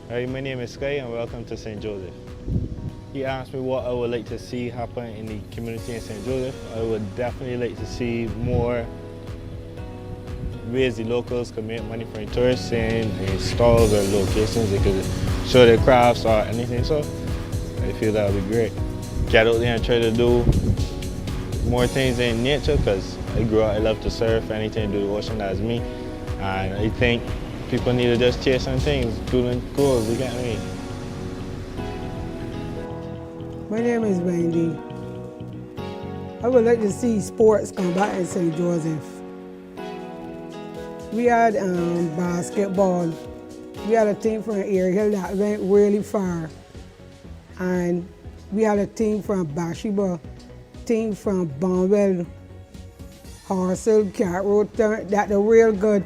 Hi, my name is Sky and welcome to St. Joseph. He asked me what I would like to see happen in the community in St. Joseph. I would definitely like to see more ways the locals can make money from tourists in stalls or locations. They could show their crafts or anything, so I feel that would be great. Get out there and try to do more things in nature because I grew up, I love to surf, anything to do with the ocean, that's me. And I think people need to just chase some things, doing goals, you get me? My name is Wendy. I would like to see sports come back in St. Joseph. We had basketball. We had a team from area that went really far. And we had a team from Bathsheba, team from Bonwell, Horsell, Cat Road, that are real good.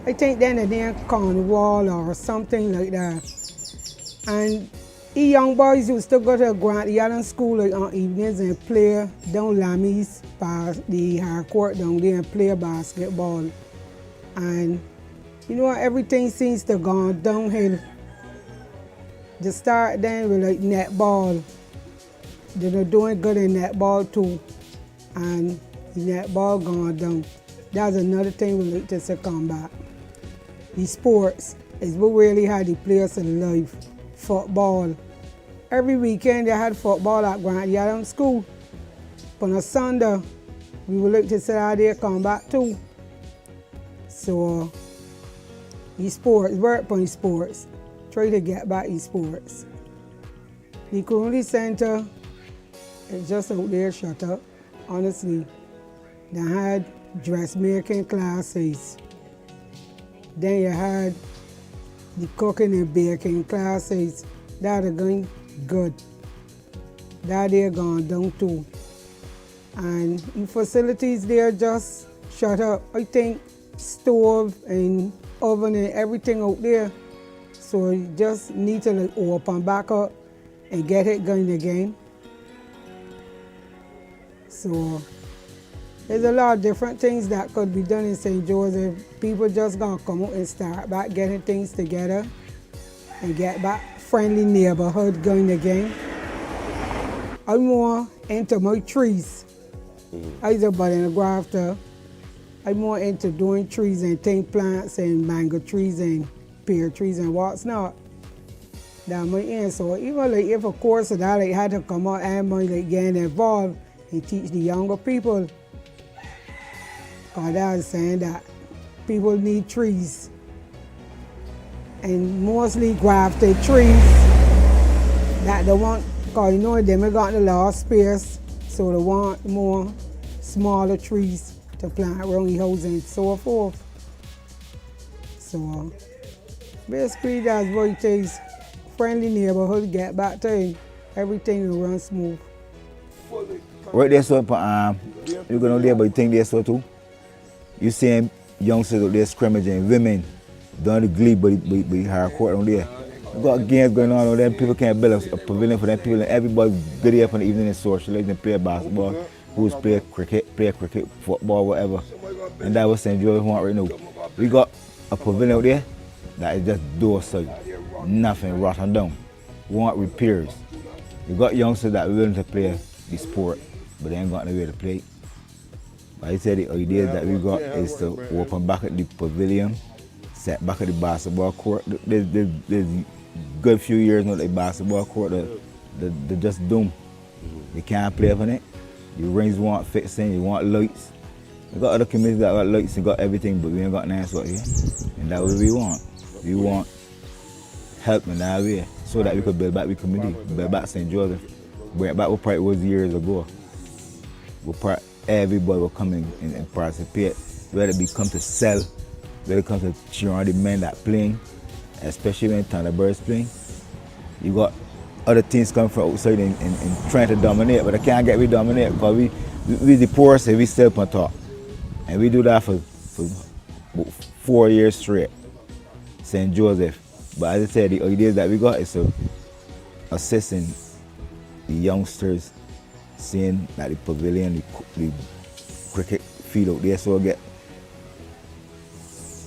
I think then they're Cornwall or something like that. And the young boys used to go to Grant Yallen School like on evenings and play down Lammy's past the court down there and play basketball. And you know everything seems to go downhill. They start then with like netball. They're doing good in netball too. And the netball going down. That's another thing we like to see come back. The sports is what really had the players in life. Football. Every weekend they had football at Grant Yallen School. On a Sunday, we would like to see how they come back too. So, sports, work on sports. Try to get back in sports. The community center is just out there shut up, honestly. They had dressmaking classes. Then you had the cooking and baking classes. That are going good. That they're gone down too. And the facilities there just shut up. I think stove and oven and everything out there. So you just need to like open back up and get it going again. So there's a lot of different things that could be done in St. Joseph. People just gonna come out and start back getting things together and get back friendly neighborhood going again. I'm more into my trees. I was a budding and a grafter. I'm more into doing trees and thing plants and mango trees and pear trees and what's not. That's my end. So even like if a course of that like had to come out and my like getting involved and teach the younger people. Cause I was saying that people need trees. And mostly grafted trees that they want, cause you know them got the last space, so they want more smaller trees to plant around the house and so forth. So basically that's what it is. Friendly neighborhood, get back to everything will run smooth. Right there, so you're gonna there, but you think there so too. You see youngsters out there scrimmaging, women doing the glee, but hard court on there. You got games going on there, people can't build a pavilion for them people, and everybody good here for the evening and socialize and play basketball, who's play cricket, football, whatever. And that was St. Joseph want right now. We got a pavilion out there that is just door side, nothing rotten down. We want repairs. We got youngsters that are willing to play the sport, but they ain't got nowhere to play. But I said the idea that we got is to open back at the pavilion, set back at the basketball court. There's good few years now the basketball court, they're just doomed. You can't play on it. The rings want fixing, you want lights. We got other communities that got lights and got everything, but we ain't got nothing else out here. And that's what we want. We want help in that way so that we could build back the community, build back St. Joseph, bring it back what it was years ago. Everybody will come in and participate, whether it come to sell, whether it comes to cheer on the men that playing, especially when Thunderbird's playing. You got other teams coming from outside and trying to dominate, but they can't get we dominate because we the poorest and we still on top. And we do that for 4 years straight, St. Joseph. But as I said, the ideas that we got is to assisting the youngsters, seeing that the pavilion, the cricket field out there, so get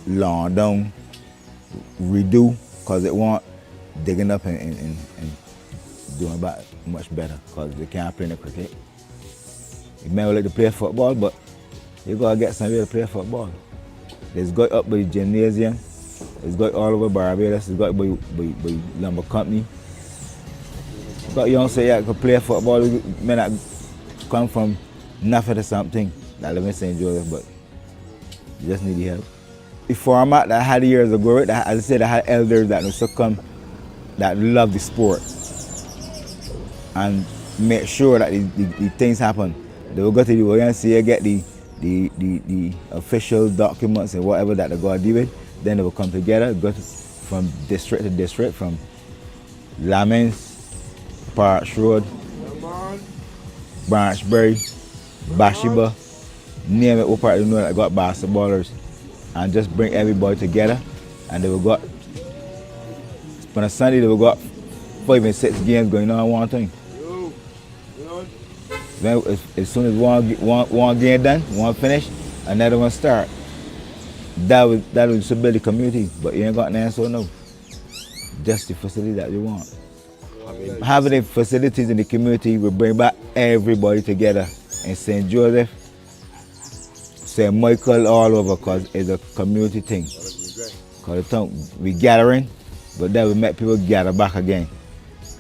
lawn down, redo, because it want digging up and doing about much better because they can't play no cricket. You may like to play football, but you gotta get somewhere to play football. There's got up by the gymnasium, it's got all over Barbados, it's got by lumber company. Got youngsters that can play football, may not come from nothing to something that live in St. Joseph, but you just need the help. The format that I had years ago, as I said, I had elders that used to come that love the sport and make sure that the things happen. They will go to the YMCA, get the official documents and whatever that they got to deal with. Then they will come together, from district to district, from Lamens, Parks Road, Branchbury, Bathsheba, name it, what part of the north that got basketballers, and just bring everybody together. And they will got, on a Sunday, they will got 5 and 6 games going on one time. Then as soon as one game done, one finish, another one start. That was to build the community, but you ain't got nothing so no. Just the facility that you want. Having the facilities in the community will bring back everybody together in St. Joseph, St. Michael, all over, because it's a community thing. Because we gathering, but then we make people gather back again.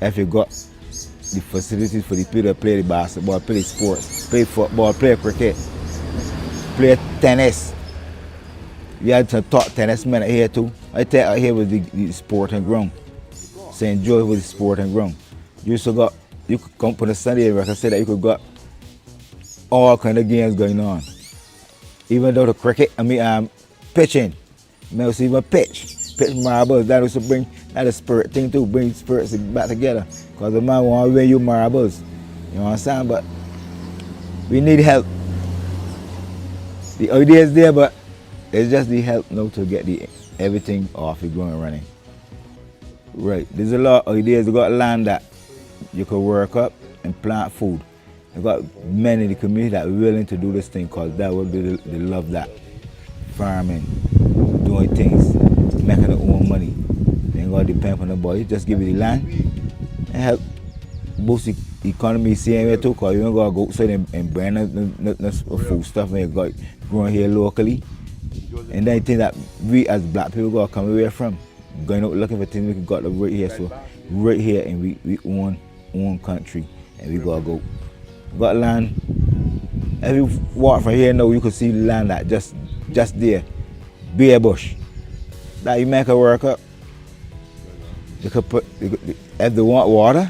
If you got the facilities for the people to play the basketball, play the sports, play football, play cricket, play tennis. We had some top tennis men here too. I think out here was the sporting ground. St. Joseph was the sporting ground. You could come on a Sunday, like I said, that you could got all kind of games going on. Even though the cricket, pitching, may see even pitch marbles. That was to bring that a spirit thing too, bring spirits back together. Because the man want to win you marbles, you know what I'm saying? But we need help. The idea is there, but it's just the help now to get everything off the ground running. Right, there's a lot of ideas. You got land that you could work up and plant food. You got men in the community that are willing to do this thing because that would be they love that. Farming, doing things, making their own money. They ain't got to depend on nobody. Just give you the land and help boost the economy same way too, because you don't got to go outside and burn the food stuff and you got growing here locally. And then things that we as black people got to come away from. Going out looking for things we got right here. So right here and we own country and we gotta go. We got land. If you walk from here now, you can see the land that just there. Bare bush. That you make it work up. You could put if they want water,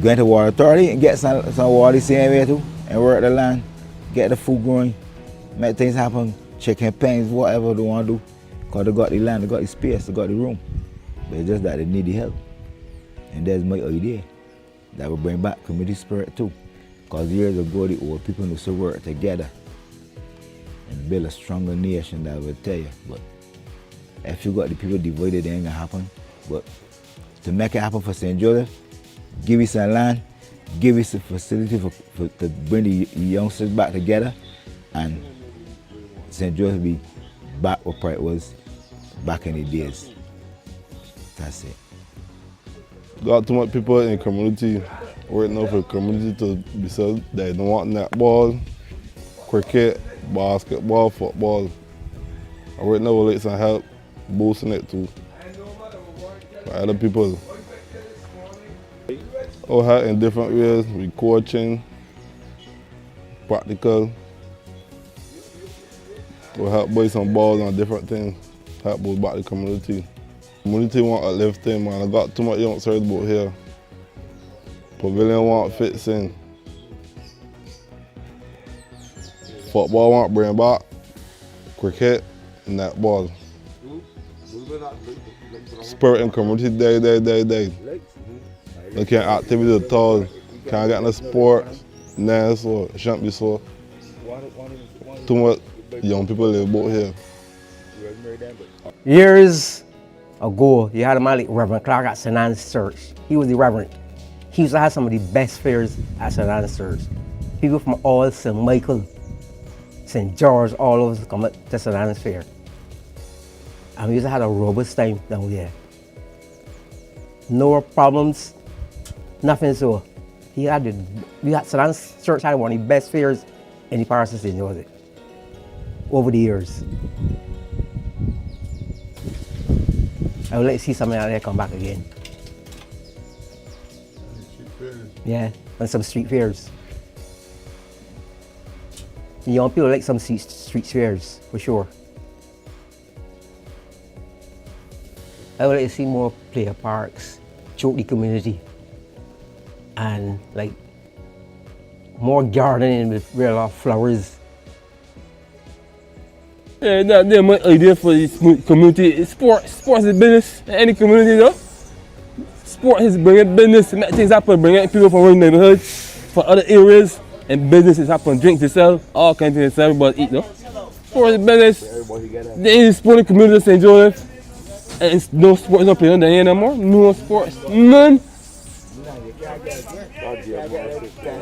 go into water authority and get some water the same way too and work the land. Get the food growing, make things happen, chicken pens, whatever they want to do. Because they got the land, they got the space, they got the room. But it's just that they need the help. And that's my idea. That will bring back community spirit too. Because years ago, the old people used to work together and build a stronger nation, that I will tell you. But if you got the people divided, it ain't gonna happen. But to make it happen for St. Joseph, give us some land, give us a facility to bring the youngsters back together, and St. Joseph be back where it was back in the days. That's it. Got too much people in the community right now for the community to be said they don't want netball, cricket, basketball, football. And right now we like some help boosting it too. For other people. All help in different ways, with coaching, practical. We'll help buy some balls and different things, help boost back the community. Community want a lifting, man. I got too much youngsters out here. Pavilion want fits in. Football want bring back. Cricket, netball. Spirit in community day. They can't activity at all. Can't get no sport, nah, so it shouldn't be so. Too much young people live out here. Years ago, you had a man like Reverend Clark at St. Anne's Church. He was the Reverend. He used to have some of the best fairs at St. Anne's Church. People from all St. Michael, St. George, all over come to St. Anne's Fair. And we used to have a robust time down there. no problems, nothing. So we had St. Anne's Church had one of the best fairs in the parish of St. Joseph over the years. I would like to see something like that come back again. Yeah, and some street fairs. Young people like some street fairs, for sure. I would like to see more player parks throughout the community. And like more gardening with real flowers. Yeah, that's my idea for this community. Sports is business in any community, though. Sport is bringing business, make things happen, bringing people from one neighborhood, from other areas, and businesses happen, drinks to sell, all kinds of things to sell, everybody eat, though. Sport is business. There is sporting community in St. Joseph, and it's no sports not playing on the here no more. No sports, none.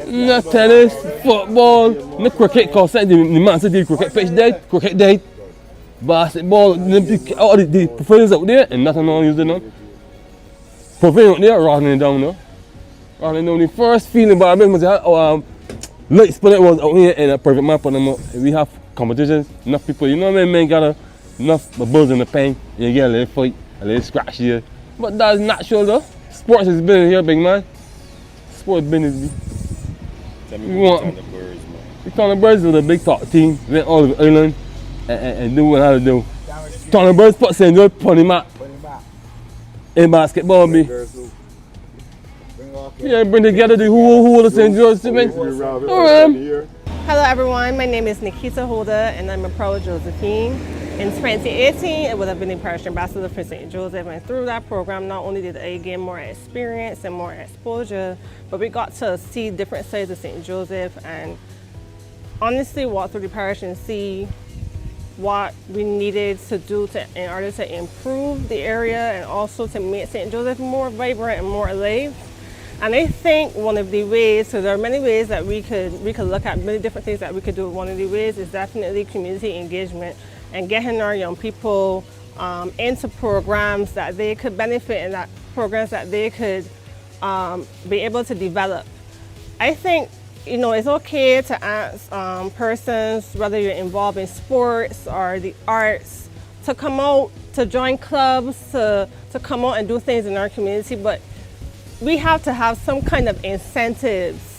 No tennis, football, no cricket, because the Man City cricket pitch dead, cricket dead. Basketball, all the professionals out there, and nothing on using them. Professionals out there, rattling down now. Rattling down. The first feeling about it was light split was out here in a private map on them. We have competitions, enough people, you know what I mean, man got enough bulls in the pen, you get a little fight, a little scratch here. But that's natural though. Sports is business here, big man. Sports business. We want the Thunderbirds is a big top team, went all over the island and do what how to do. Thunderbirds put St. George on the map. In basketball, me. Yeah, bring together the who of St. George. Hello everyone, my name is Nikita Holder and I'm a proud Josephine. In 2018, it would have been the parish ambassador for St. Joseph, and through that program, not only did I gain more experience and more exposure, but we got to see different sides of St. Joseph and honestly walk through the parish and see what we needed to do in order to improve the area and also to make St. Joseph more vibrant and more alive. And I think one of the ways, so there are many ways that we could look at, many different things that we could do. One of the ways is definitely community engagement and getting our young people into programs that they could benefit and that programs that they could be able to develop. I think, you know, it's okay to ask persons, whether you're involved in sports or the arts, to come out, to join clubs, to come out and do things in our community, but we have to have some kind of incentives.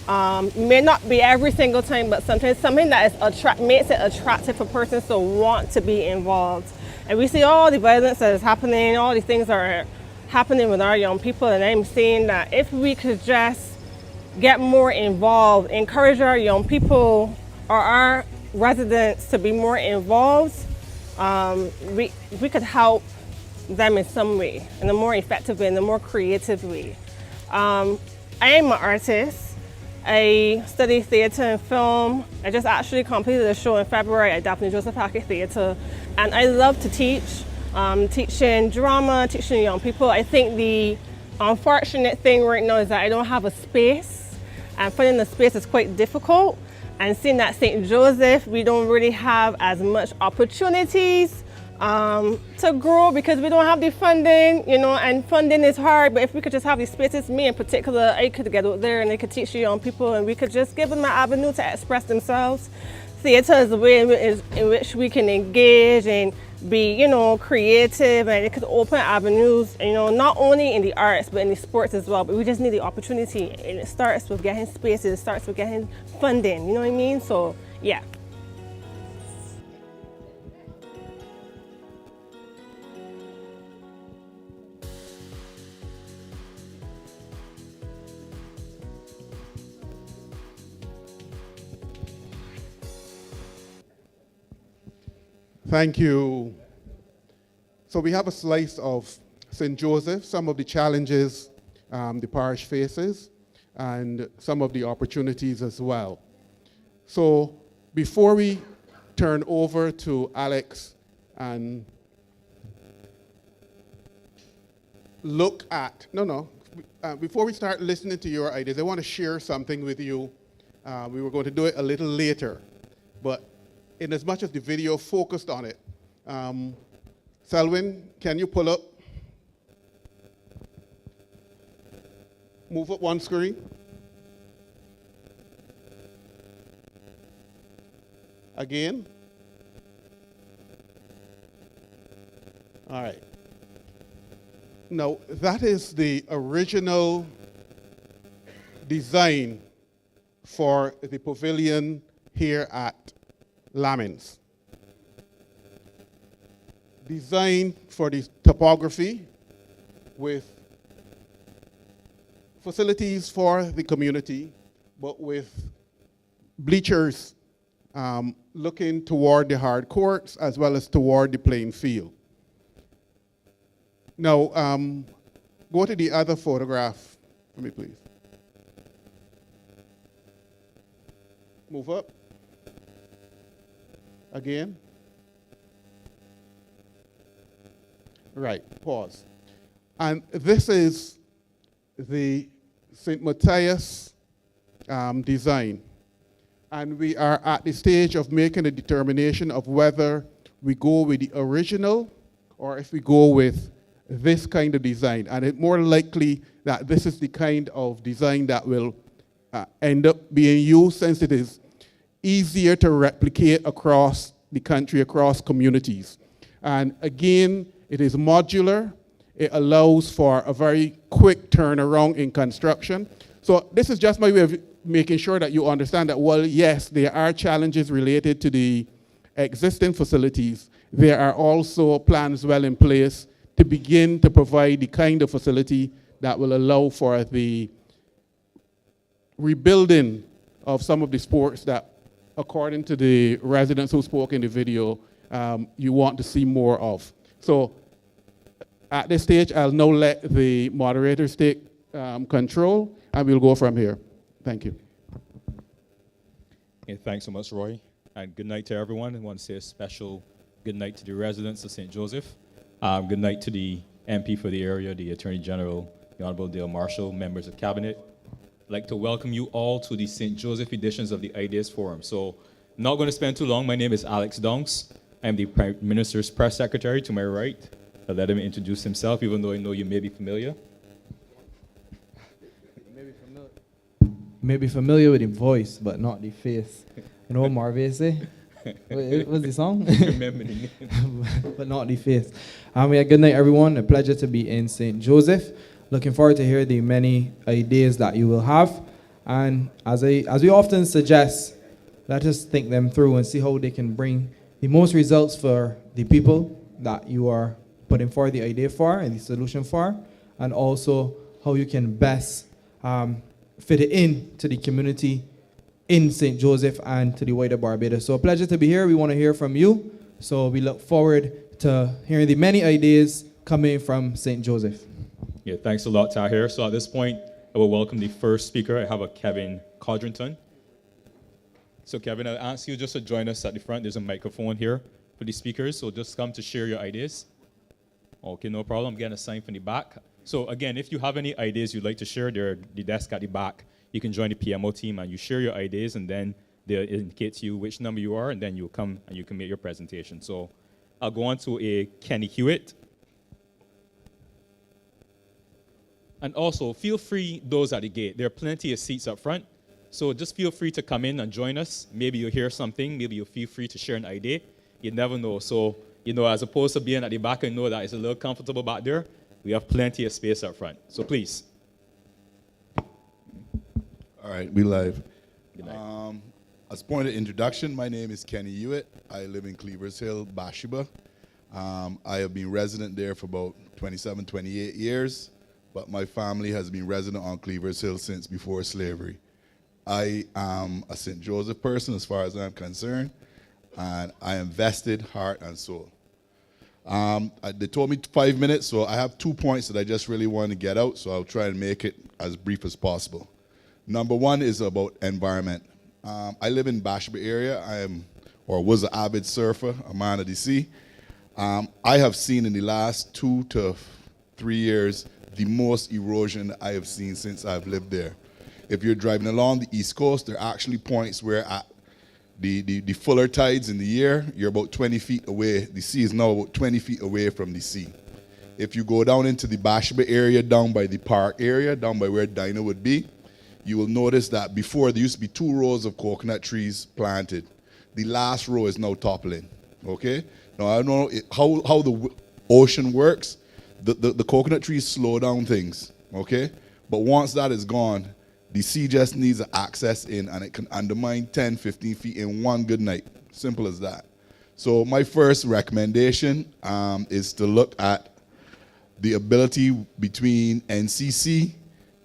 May not be every single time, but sometimes something that is makes it attractive for persons to want to be involved. And we see all the violence that is happening, all the things that are happening with our young people, and I'm saying that if we could just get more involved, encourage our young people or our residents to be more involved, we could help them in some way, in a more effective way, in a more creative way. I am an artist. I study theatre and film. I just actually completed a show in February at Daphne Joseph Hackett Theatre, and I love to teach, teaching drama, teaching young people. I think the unfortunate thing right now is that I don't have a space, and finding a space is quite difficult. And seeing that St. Joseph, we don't really have as much opportunities to grow because we don't have the funding, you know, and funding is hard, but if we could just have these spaces, me in particular, I could get out there and I could teach the young people and we could just give them an avenue to express themselves. Theatre is a way in which we can engage and be, you know, creative, and it could open avenues, you know, not only in the arts, but in the sports as well, but we just need the opportunity, and it starts with getting spaces, it starts with getting funding, you know what I mean? So, yeah. Thank you. So we have a slice of St. Joseph, some of the challenges the parish faces, and some of the opportunities as well. So before we turn over to Alex and look at, before we start listening to your ideas, I want to share something with you. We were going to do it a little later, but in as much as the video focused on it. Selwyn, can you pull up? Move up one screen. Again. All right. Now, that is the original design for the pavilion here at Lamins. Designed for the topography with facilities for the community, but with bleachers looking toward the hard courts as well as toward the playing field. Now, go to the other photograph for me, please. Move up. Again. Right, pause. And this is the St. Matthias design. And we are at the stage of making a determination of whether we go with the original or if we go with this kind of design. And it's more likely that this is the kind of design that will end up being used, since it is easier to replicate across the country, across communities. And again, it is modular. It allows for a very quick turnaround in construction. So this is just my way of making sure that you understand that, well, yes, there are challenges related to the existing facilities. There are also plans well in place to begin to provide the kind of facility that will allow for the rebuilding of some of the sports that, according to the residents who spoke in the video, you want to see more of. So at this stage, I'll now let the moderators take control, and we'll go from here. Thank you. Okay, thanks so much, Roy. And good night to everyone. I want to say a special good night to the residents of St. Joseph. Good night to the MP for the area, the Attorney General, the Honorable Dale Marshall, members of Cabinet. I'd like to welcome you all to the St. Joseph editions of the Ideas Forum. So, not going to spend too long. My name is Alex Donks. I'm the Prime Minister's Press Secretary to my right. I'll let him introduce himself, even though I know you may be familiar. You may be familiar with the voice, but not the face. You know what Marvin say? What's the song? Remember the name. But not the face. Yeah, good night, everyone. A pleasure to be in St. Joseph. Looking forward to hear the many ideas that you will have. And as we often suggest, let us think them through and see how they can bring the most results for the people that you are putting forward the idea for and the solution for, and also how you can best fit it in to the community in St. Joseph and to the wider Barbados. So a pleasure to be here. We want to hear from you. So we look forward to hearing the many ideas coming from St. Joseph. Yeah, thanks a lot, Tahir. So at this point, I will welcome the first speaker. I have a Kevin Codrington. So Kevin, I'll ask you just to join us at the front. There's a microphone here for the speakers, so just come to share your ideas. Okay, no problem. I'm getting a sign from the back. So again, if you have any ideas you'd like to share, there's the desk at the back. You can join the PMO team and you share your ideas, and then they'll indicate to you which number you are, and then you'll come and you can make your presentation. So I'll go on to a Kenny Hewitt. And also, feel free, those at the gate. There are plenty of seats up front. So just feel free to come in and join us. Maybe you'll hear something. Maybe you'll feel free to share an idea. You never know. So, as opposed to being at the back and know that it's a little comfortable back there, we have plenty of space up front. So please. All right, we live. Good night. As point of introduction, my name is Kenny Hewitt. I live in Cleavers Hill, Bathsheba. I have been resident there for about 27, 28 years, but my family has been resident on Cleavers Hill since before slavery. I am a St. Joseph person as far as I'm concerned, and I am vested heart and soul. They told me 5 minutes, so I have 2 points that I just really want to get out, so I'll try and make it as brief as possible. Number one is about environment. I live in Bathsheba area. Was an avid surfer, a man of the sea. I have seen in the last 2 to 3 years the most erosion I have seen since I've lived there. If you're driving along the East Coast, there are actually points where at the fuller tides in the year, you're about 20 feet away. The sea is now about 20 feet away from the sea. If you go down into the Bathsheba area, down by the park area, down by where Dinah would be, you will notice that before there used to be 2 rows of coconut trees planted. The last row is now toppling, okay? Now, I don't know how the ocean works. The coconut trees slow down things, okay? But once that is gone, the sea just needs access in, and it can undermine 10, 15 feet in one good night. Simple as that. So my first recommendation is to look at the ability between NCC,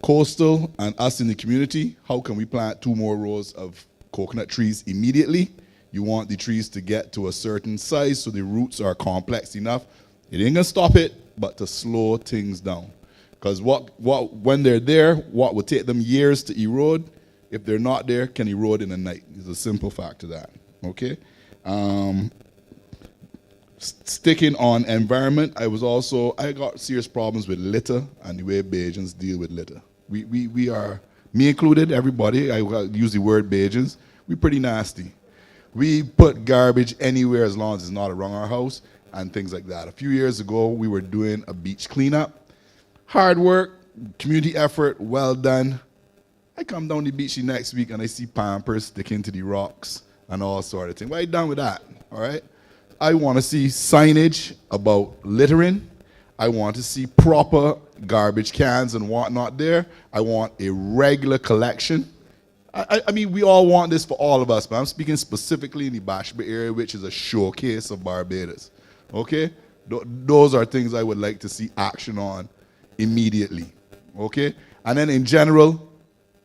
Coastal, and us in the community. How can we plant 2 more rows of coconut trees immediately? You want the trees to get to a certain size so the roots are complex enough. It ain't gonna stop it, but to slow things down. Because when they're there, what would take them years to erode, if they're not there, can erode in a night. It's a simple fact to that, okay? Sticking on environment, I got serious problems with litter and the way Bajans deal with litter. We are, me included, everybody, I use the word Bajans, we pretty nasty. We put garbage anywhere as long as it's not around our house and things like that. A few years ago, we were doing a beach cleanup. Hard work, community effort, well done. I come down the beach the next week and I see Pampers sticking to the rocks and all sort of things. Why are you done with that, all right? I want to see signage about littering. I want to see proper garbage cans and whatnot there. I want a regular collection. I mean, we all want this for all of us, but I'm speaking specifically in the Bathsheba area, which is a showcase of Barbados, okay? Those are things I would like to see action on immediately, okay? And then in general,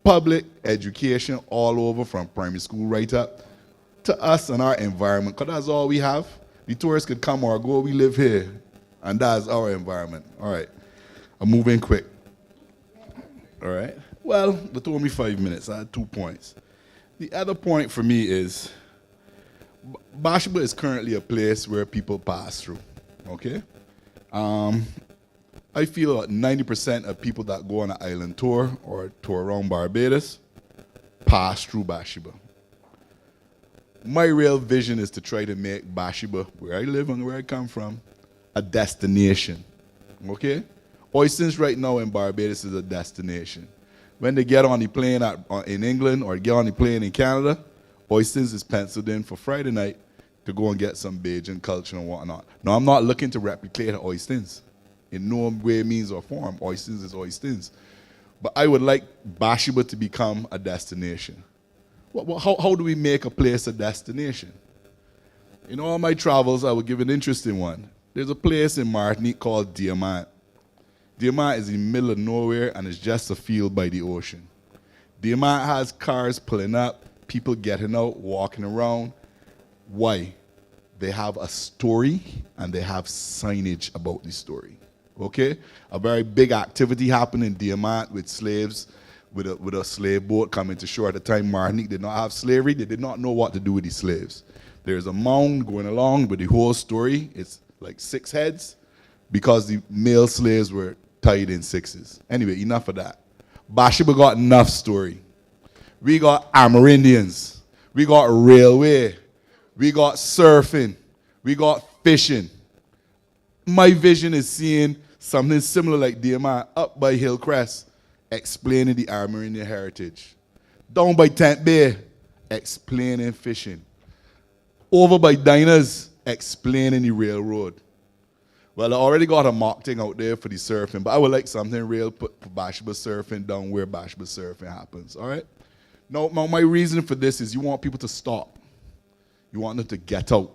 public education all over from primary school right up to us and our environment, because that's all we have. The tourists could come or go, we live here, and that's our environment. All right, I'm moving quick. All right, well, they told me 5 minutes, I had 2 points. The other point for me is, Bathsheba is currently a place where people pass through, okay? I feel 90% of people that go on an island tour or tour around Barbados pass through Bathsheba. My real vision is to try to make Bathsheba, where I live and where I come from, a destination, okay? Oysters right now in Barbados is a destination. When they get on the plane in England or get on the plane in Canada, Oysters is penciled in for Friday night to go and get some Bajan culture and whatnot. Now, I'm not looking to replicate Oysters in no way, means, or form. Oysters is Oysters. But I would like Bathsheba to become a destination. How do we make a place a destination? In all my travels, I would give an interesting one. There's a place in Martinique called Diamant. Diamant is in the middle of nowhere and it's just a field by the ocean. Diamant has cars pulling up, people getting out, walking around. Why? They have a story and they have signage about the story. Okay? A very big activity happened in Diamant with slaves, with a slave boat coming to shore. At the time, Martinique did not have slavery. They did not know what to do with the slaves. There's a mound going along, but the whole story is like 6 heads because the male slaves were tied in 6s. Anyway, enough of that. Bathsheba got enough story. We got Amerindians. We got railway. We got surfing. We got fishing. My vision is seeing something similar like Diamant up by Hillcrest, explaining the Amerindian heritage. Down by Tent Bay, explaining fishing. Over by Dinah's, explaining the railroad. Well, I already got a mock thing out there for the surfing, but I would like something real for Bathsheba surfing down where Bathsheba surfing happens, all right? Now, my reason for this is you want people to stop. You want them to get out.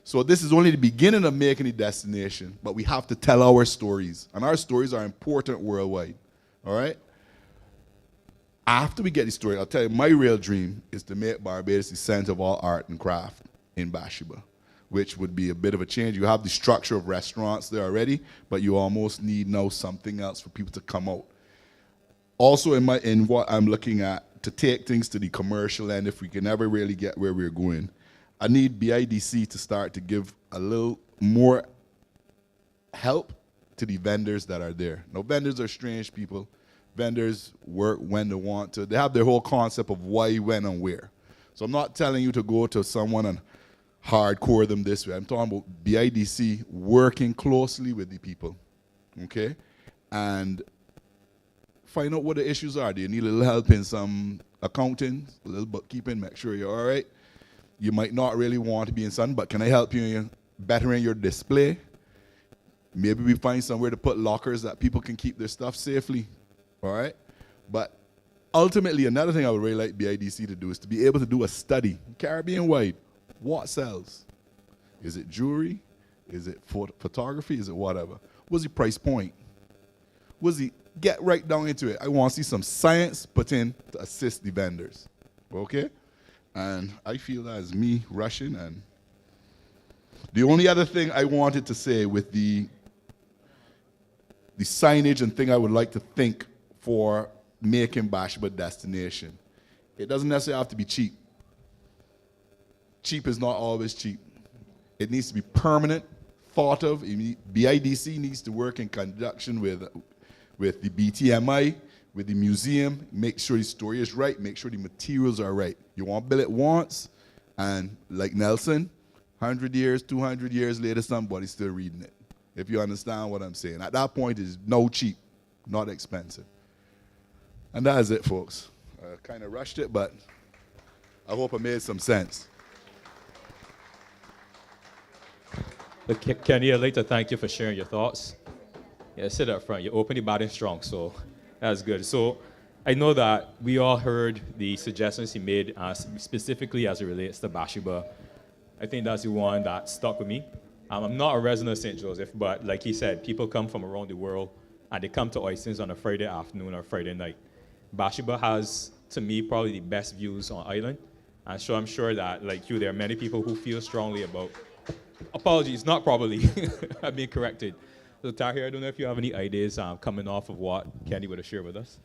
So this is only the beginning of making a destination, but we have to tell our stories, and our stories are important worldwide, all right? After we get the story, I'll tell you, my real dream is to make Barbados the center of all art and craft in Bathsheba, which would be a bit of a change. You have the structure of restaurants there already, but you almost need now something else for people to come out. Also in what I'm looking at, to take things to the commercial end, if we can ever really get where we're going, I need BIDC to start to give a little more help to the vendors that are there. Now, vendors are strange people. Vendors work when they want to. They have their whole concept of why, when, and where. So I'm not telling you to go to someone and hardcore them this way. I'm talking about BIDC working closely with the people, okay? And find out what the issues are. Do you need a little help in some accounting, a little bookkeeping, make sure you're all right? You might not really want to be in something, but can I help you in bettering your display? Maybe we find somewhere to put lockers that people can keep their stuff safely, all right? But ultimately, another thing I would really like BIDC to do is to be able to do a study, Caribbean-wide. What sells? Is it jewelry? Is it photography? Is it whatever? What's the price point? Get right down into it. I want to see some science put in to assist the vendors, okay? And I feel that is me rushing. And the only other thing I wanted to say with the signage and thing I would like to think for making Bathsheba a destination, it doesn't necessarily have to be cheap. Cheap is not always cheap. It needs to be permanent, thought of. BIDC needs to work in conjunction with the BTMI, with the museum, make sure the story is right, make sure the materials are right. You want to build it once, and like Nelson, 100 years, 200 years later, somebody's still reading it. If you understand what I'm saying. At that point, it's no cheap, not expensive. And that is it, folks. I kind of rushed it, but I hope I made some sense. Look, Kenny, I'd like to thank you for sharing your thoughts. Yeah, sit up front. You opened your body strong, so that's good. So I know that we all heard the suggestions he made, specifically as it relates to Bathsheba. I think that's the one that stuck with me. I'm not a resident of St. Joseph, but like he said, people come from around the world, and they come to Oysters on a Friday afternoon or Friday night. Bathsheba has, to me, probably the best views on island. And so I'm sure that, like you, there are many people who feel strongly about, apologies, not probably, I've been corrected. So Tahir, I don't know if you have any ideas coming off of what Kenny would have shared with us.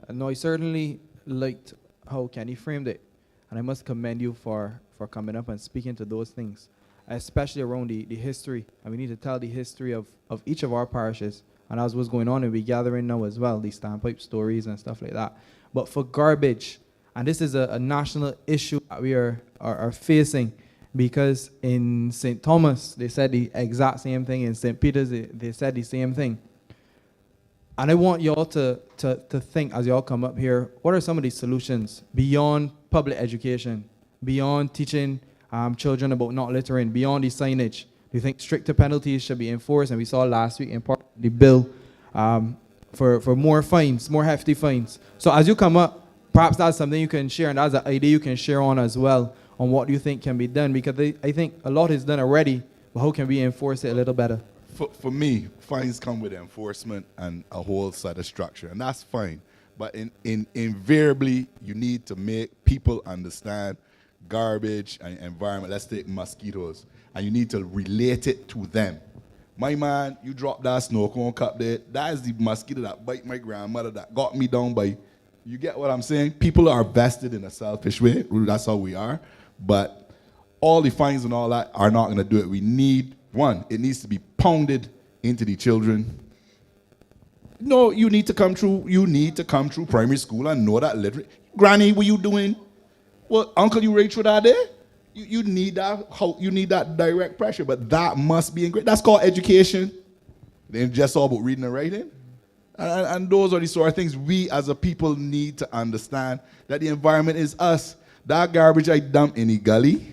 No, I certainly liked how Kenny framed it. And I must commend you for coming up and speaking to those things, especially around the history. And we need to tell the history of each of our parishes. And as what's going on, and we're gathering now as well, these standpipe stories and stuff like that. But for garbage, and this is a national issue that we are facing, because in St. Thomas, they said the exact same thing. In St. Peter's, they said the same thing. And I want y'all to think, as y'all come up here, what are some of these solutions beyond public education, beyond teaching children about not littering, beyond the signage? Do you think stricter penalties should be enforced? And we saw last week in part the bill for more fines, more hefty fines. So as you come up, perhaps that's something you can share, and that's an idea you can share on as well, on what you think can be done, because I think a lot is done already, but how can we enforce it a little better? For me, fines come with enforcement and a whole set of structure, and that's fine. But invariably, you need to make people understand garbage and environment. Let's take mosquitoes, and you need to relate it to them. My man, you drop that snow cone cup there, that is the mosquito that bite my grandmother, that got me down by, you get what I'm saying? People are vested in a selfish way, that's how we are. But all the fines and all that are not going to do it. We need, one, it needs to be pounded into the children. No, you need to come through primary school and know that literally. Granny, what you doing? Well, uncle, you ready through that there? You need that direct pressure, but that must be ingrained. That's called education. It ain't just all about reading and writing. And those are the sort of things we as a people need to understand, that the environment is us. That garbage I dump in the gully,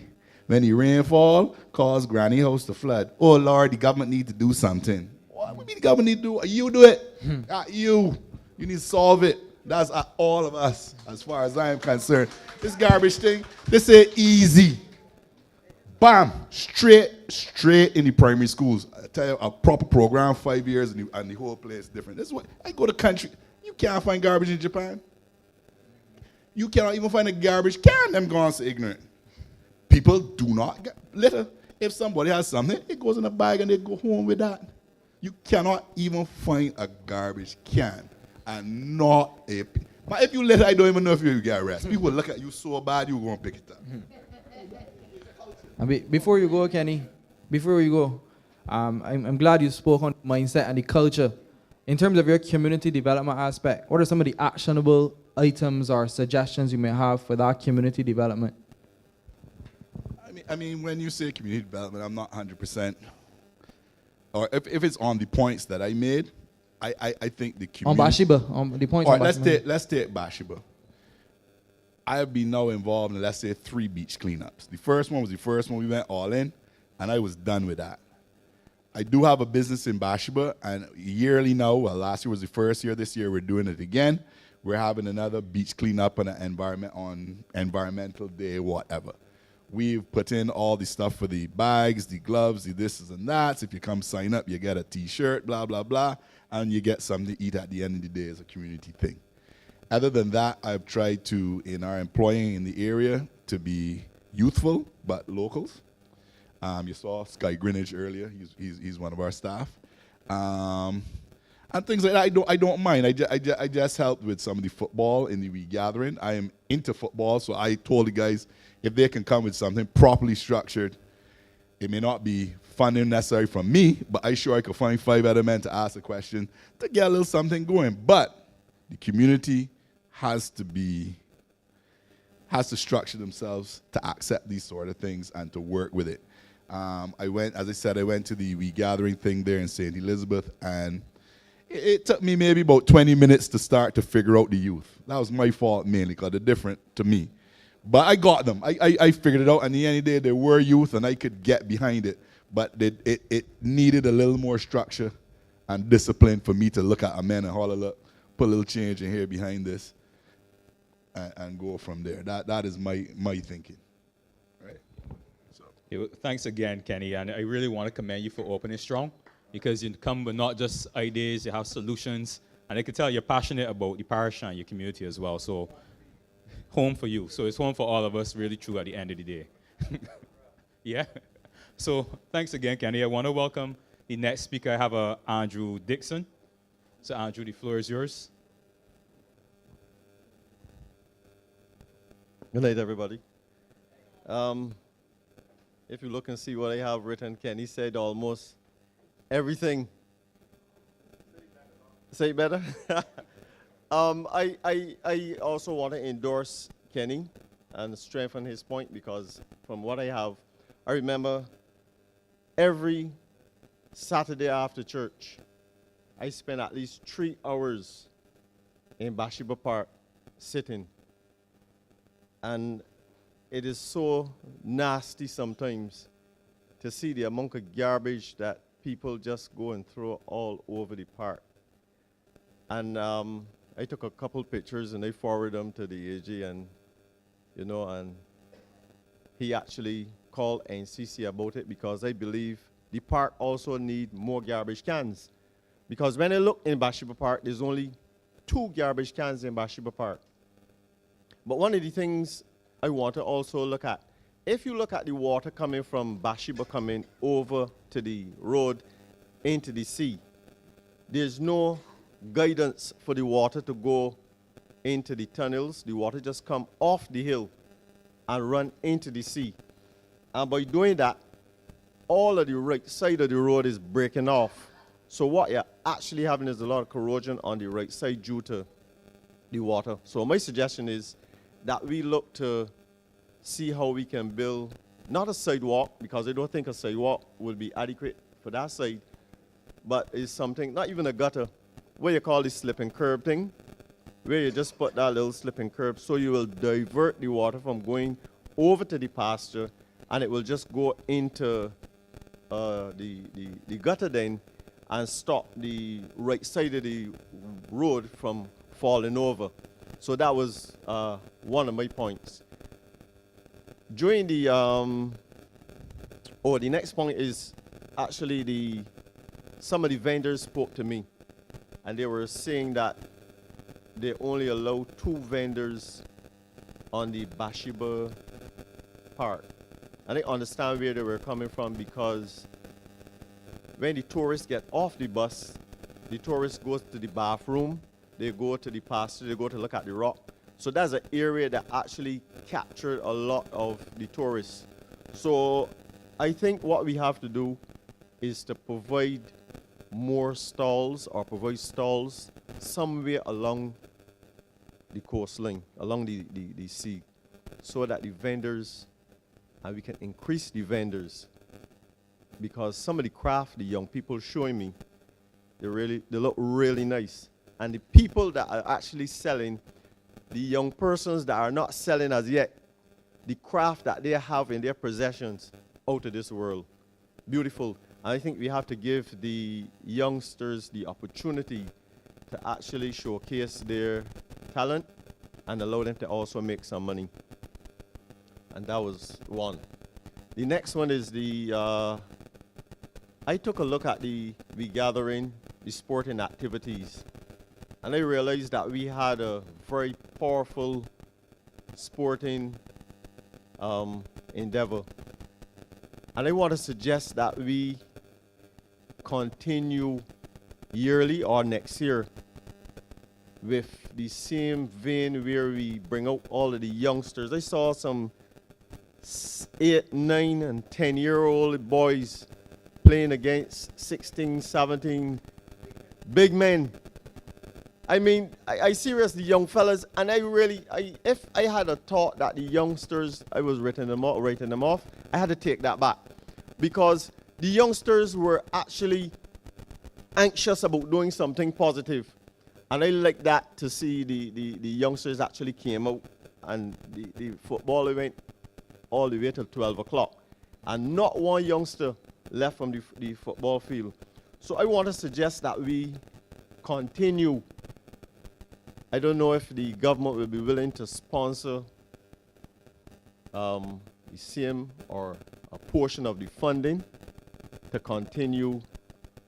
when the rain fall, cause granny house to flood. Oh Lord, the government need to do something. What do you mean the government need to do? You do it. You need to solve it. That's all of us, as far as I am concerned. This garbage thing, this ain't easy. Bam, straight in the primary schools. I tell you, a proper program, 5 years, and the whole place is different. This is what I go to country. You can't find garbage in Japan. You cannot even find a garbage can. Them gone so ignorant. People do not litter. If somebody has something, it goes in a bag and they go home with that. You cannot even find a garbage can and not a. But if you litter, I don't even know if you get arrested. People look at you so bad, you won't pick it up. And before you go, Kenny, I'm glad you spoke on mindset and the culture. In terms of your community development aspect, what are some of the actionable items or suggestions you may have for that community development? I mean, when you say community development, I'm not 100%. Or if it's on the points that I made, I think the community. On Bathsheba, on the point All on right, Bathsheba. let's take Bathsheba. I have been now involved in, let's say, 3 beach cleanups. The first one was the first one we went all in, and I was done with that. I do have a business in Bathsheba, and yearly now, well, last year was the first year, this year we're doing it again. We're having another beach cleanup and an environmental day, whatever. We've put in all the stuff for the bags, the gloves, the this and that. If you come sign up, you get a t-shirt, blah, blah, blah, and you get something to eat at the end of the day as a community thing. Other than that, I've tried to, in our employing in the area, to be youthful, but locals. You saw Sky Greenwich earlier. He's one of our staff. And things like that, I don't mind. I just helped with some of the football in the regathering. I am into football, so I told the guys if they can come with something properly structured, it may not be funding necessary from me, but I sure I could find 5 other men to ask a question to get a little something going. But the community has to structure themselves to accept these sort of things and to work with it. I went to the regathering thing there in St. Elizabeth, and it took me maybe about 20 minutes to start to figure out the youth. That was my fault mainly, because they're different to me. But I got them. I figured it out, and at the end of the day, they were youth, and I could get behind it. But it needed a little more structure and discipline for me to look at a man and holler, look, put a little change in here behind this, and go from there. That is my thinking. Right. So. Thanks again, Kenny, and I really want to commend you for opening strong, because you come with not just ideas, you have solutions, and I can tell you're passionate about the parish and your community as well. So, home for you. So it's home for all of us, really true at the end of the day. Yeah. So thanks again, Kenny. I want to welcome the next speaker. I have Andrew Dixon. So Andrew, the floor is yours. Good night, everybody. If you look and see what I have written, Kenny said almost everything. Say it better? I also want to endorse Kenny and strengthen his point, because from what I have, I remember every Saturday after church, I spent at least 3 hours in Bathsheba Park sitting. And it is so nasty sometimes to see the amount of garbage that people just go and throw all over the park. And I took a couple pictures and I forwarded them to the AG, and and he actually called NCC about it, because I believe the park also need more garbage cans. Because when I look in Bathsheba Park, there's only 2 garbage cans in Bathsheba Park. But one of the things I want to also look at, if you look at the water coming from Bathsheba coming over to the road into the sea, there's no guidance for the water to go into the tunnels. The water just come off the hill and run into the sea. And by doing that, all of the right side of the road is breaking off. So what you're actually having is a lot of corrosion on the right side due to the water. So my suggestion is that we look to see how we can build, not a sidewalk, because I don't think a sidewalk will be adequate for that side, but it's something, not even a gutter, what you call the slip and curb thing, where you just put that little slip and curb, so you will divert the water from going over to the pasture, and it will just go into the gutter then, and stop the right side of the road from falling over. So that was one of my points. During the, the next point is actually some of the vendors spoke to me, and they were saying that they only allow 2 vendors on the Bathsheba part. And I understand where they were coming from, because when the tourists get off the bus, the tourists go to the bathroom, they go to the pasture, they go to look at the rock. So that's an area that actually captured a lot of the tourists. So I think what we have to do is to provide more stalls, or provide stalls somewhere along the coastline, along the sea, so that the vendors, and we can increase the vendors, because some of the craft the young people showing me They look really nice. And the people that are actually selling, the young persons that are not selling as yet, the craft that they have in their possessions, out of this world. Beautiful. And I think we have to give the youngsters the opportunity to actually showcase their talent and allow them to also make some money. And that was one. The next one is I took a look at the gathering, the sporting activities, and I realized that we had a very powerful sporting endeavor. And I want to suggest that we continue yearly or next year with the same vein where we bring out all of the youngsters. I saw some 8, 9, and 10-year-old boys playing against 16, 17 big men. I mean, I seriously, young fellas, and if I had a thought that the youngsters, I was writing them off, I had to take that back. Because the youngsters were actually anxious about doing something positive. And I like that to see the youngsters actually came out, and the football went all the way till 12 o'clock. And not one youngster left from the football field. So I want to suggest that we continue. I don't know if the government will be willing to sponsor the same or a portion of the funding to continue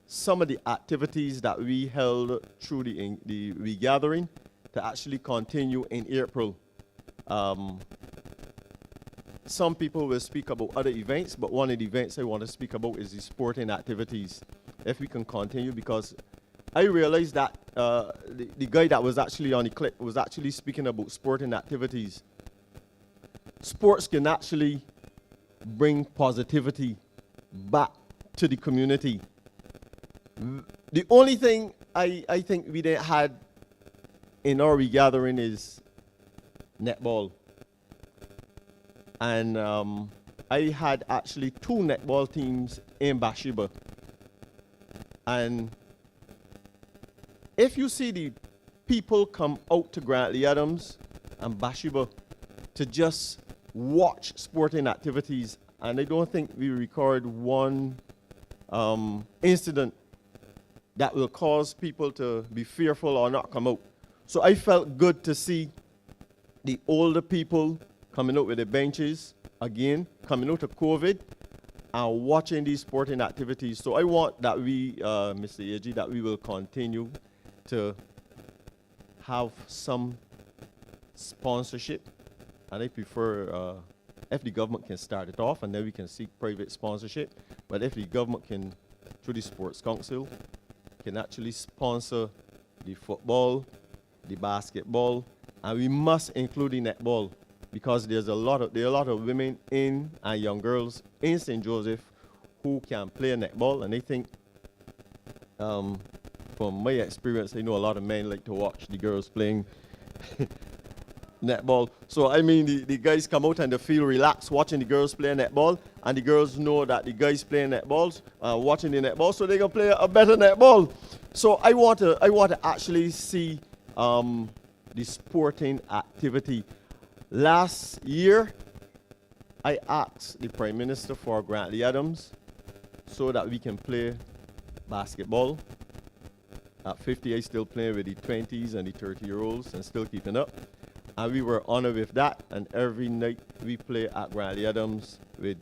some of the activities that we held through the regathering to actually continue in April. Some people will speak about other events, but one of the events I want to speak about is the sporting activities. If we can continue, because I realized that the guy that was actually on the clip was actually speaking about sporting activities. Sports can actually bring positivity back to the community. The only thing I think we didn't had in our regathering is netball. And I had actually 2 netball teams in Bathsheba. And if you see the people come out to Grantley Adams and Bathsheba to just watch sporting activities, and I don't think we record one incident that will cause people to be fearful or not come out. So I felt good to see the older people coming out with the benches, again, coming out of COVID, and watching these sporting activities. So I want that we, Mr. AG, that we will continue to have some sponsorship. And I prefer if the government can start it off, and then we can seek private sponsorship. But if the government can, through the Sports Council, can actually sponsor the football, the basketball, and we must include the netball, because there are a lot of women and young girls in St. Joseph who can play netball, and I think from my experience, I know a lot of men like to watch the girls playing netball. So I mean, the guys come out and they feel relaxed watching the girls play netball, and the girls know that the guys playing netballs, watching the netball, so they can play a better netball. So I want to actually see the sporting activity. Last year, I asked the Prime Minister for Grantley Adams so that we can play basketball. At 50, I still playing with the 20s and the 30-year-olds and still keeping up. And we were honored with that. And every night we play at Grantley Adams with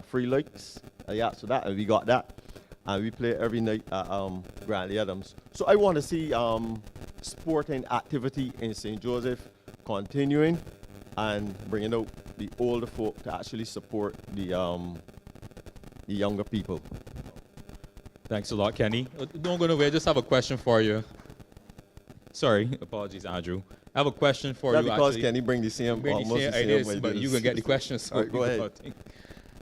free lights. I asked for that, and we got that. And we play every night at Grantley Adams. So I want to see sporting activity in St. Joseph continuing, and bringing out the older folk to actually support the younger people. Thanks a lot, Kenny. Don't go nowhere. I just have a question for you. Sorry, apologies, Andrew. I have a question for you. Because Kenny bring the same ideas, but you can get the questions. So right, go ahead.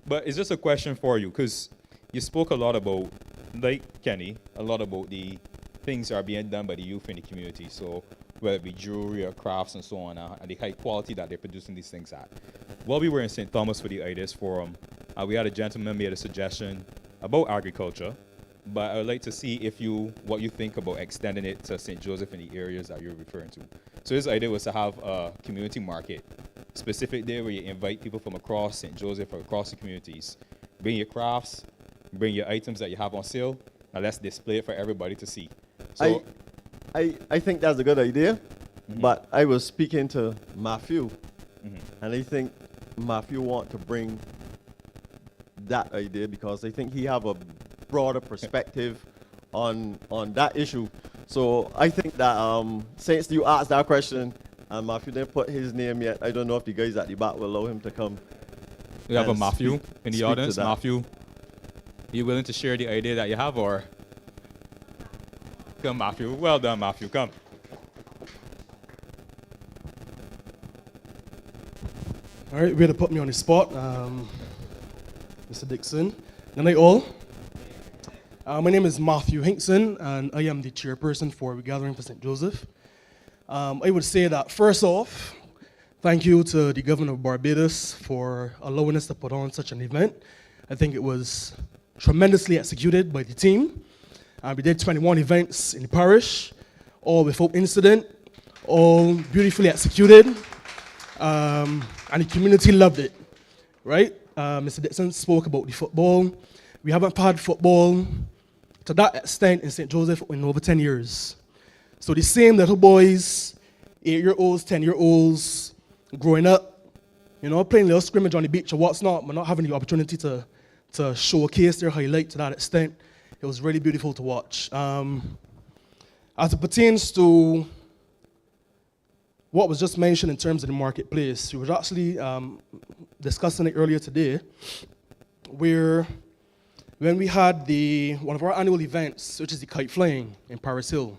But it's just a question for you, because you spoke a lot about, like Kenny, a lot about the things that are being done by the youth in the community. So whether it be jewelry or crafts and so on, and the high quality that they're producing these things at. While we were in St. Thomas for the Ideas Forum, we had a gentleman made a suggestion about agriculture, but I would like to see what you think about extending it to St. Joseph in the areas that you're referring to. So his idea was to have a community market, specific day where you invite people from across St. Joseph or across the communities. Bring your crafts, bring your items that you have on sale, and let's display it for everybody to see. So I think that's a good idea, but I was speaking to Matthew, and I think Matthew want to bring that idea because I think he have a broader perspective on that issue. So I think that since you asked that question, and Matthew didn't put his name yet, I don't know if the guys at the back will allow him to come. We have a Matthew in the speak audience. to that. Matthew, are you willing to share the idea that you have, or? Come, Matthew. Well done, Matthew. Come. All right, way to put me on the spot, Mr. Dixon. Good night, all. My name is Matthew Hinkson, and I am the chairperson for the Gathering for St. Joseph. I would say that, first off, thank you to the governor of Barbados for allowing us to put on such an event. I think it was tremendously executed by the team. We did 21 events in the parish, all without incident, all beautifully executed, and the community loved it, right? Mr. Dixon spoke about the football. We haven't had football to that extent in St. Joseph in over 10 years. So the same little boys, 8-year-olds, 10-year-olds, growing up, playing little scrimmage on the beach or what's not, but not having the opportunity to showcase their highlight to that extent. It was really beautiful to watch. As it pertains to what was just mentioned in terms of the marketplace, we were actually discussing it earlier today, where when we had one of our annual events, which is the kite flying in Paris Hill,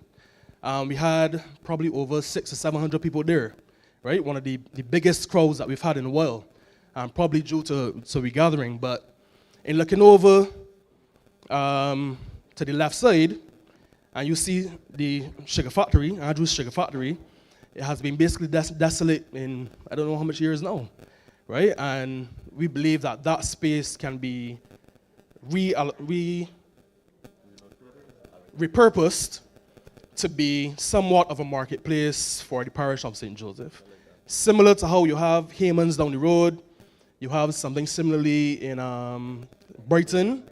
we had probably over 600 or 700 people there, right? One of the biggest crowds that we've had in a while, probably due to the gathering. But in looking over to the left side, and you see the sugar factory, Andrew's Sugar Factory. It has been basically desolate in I don't know how much years now, right? And we believe that that space can be repurposed to be somewhat of a marketplace for the parish of St. Joseph. Similar to how you have Hayman's down the road, you have something similarly in Brighton,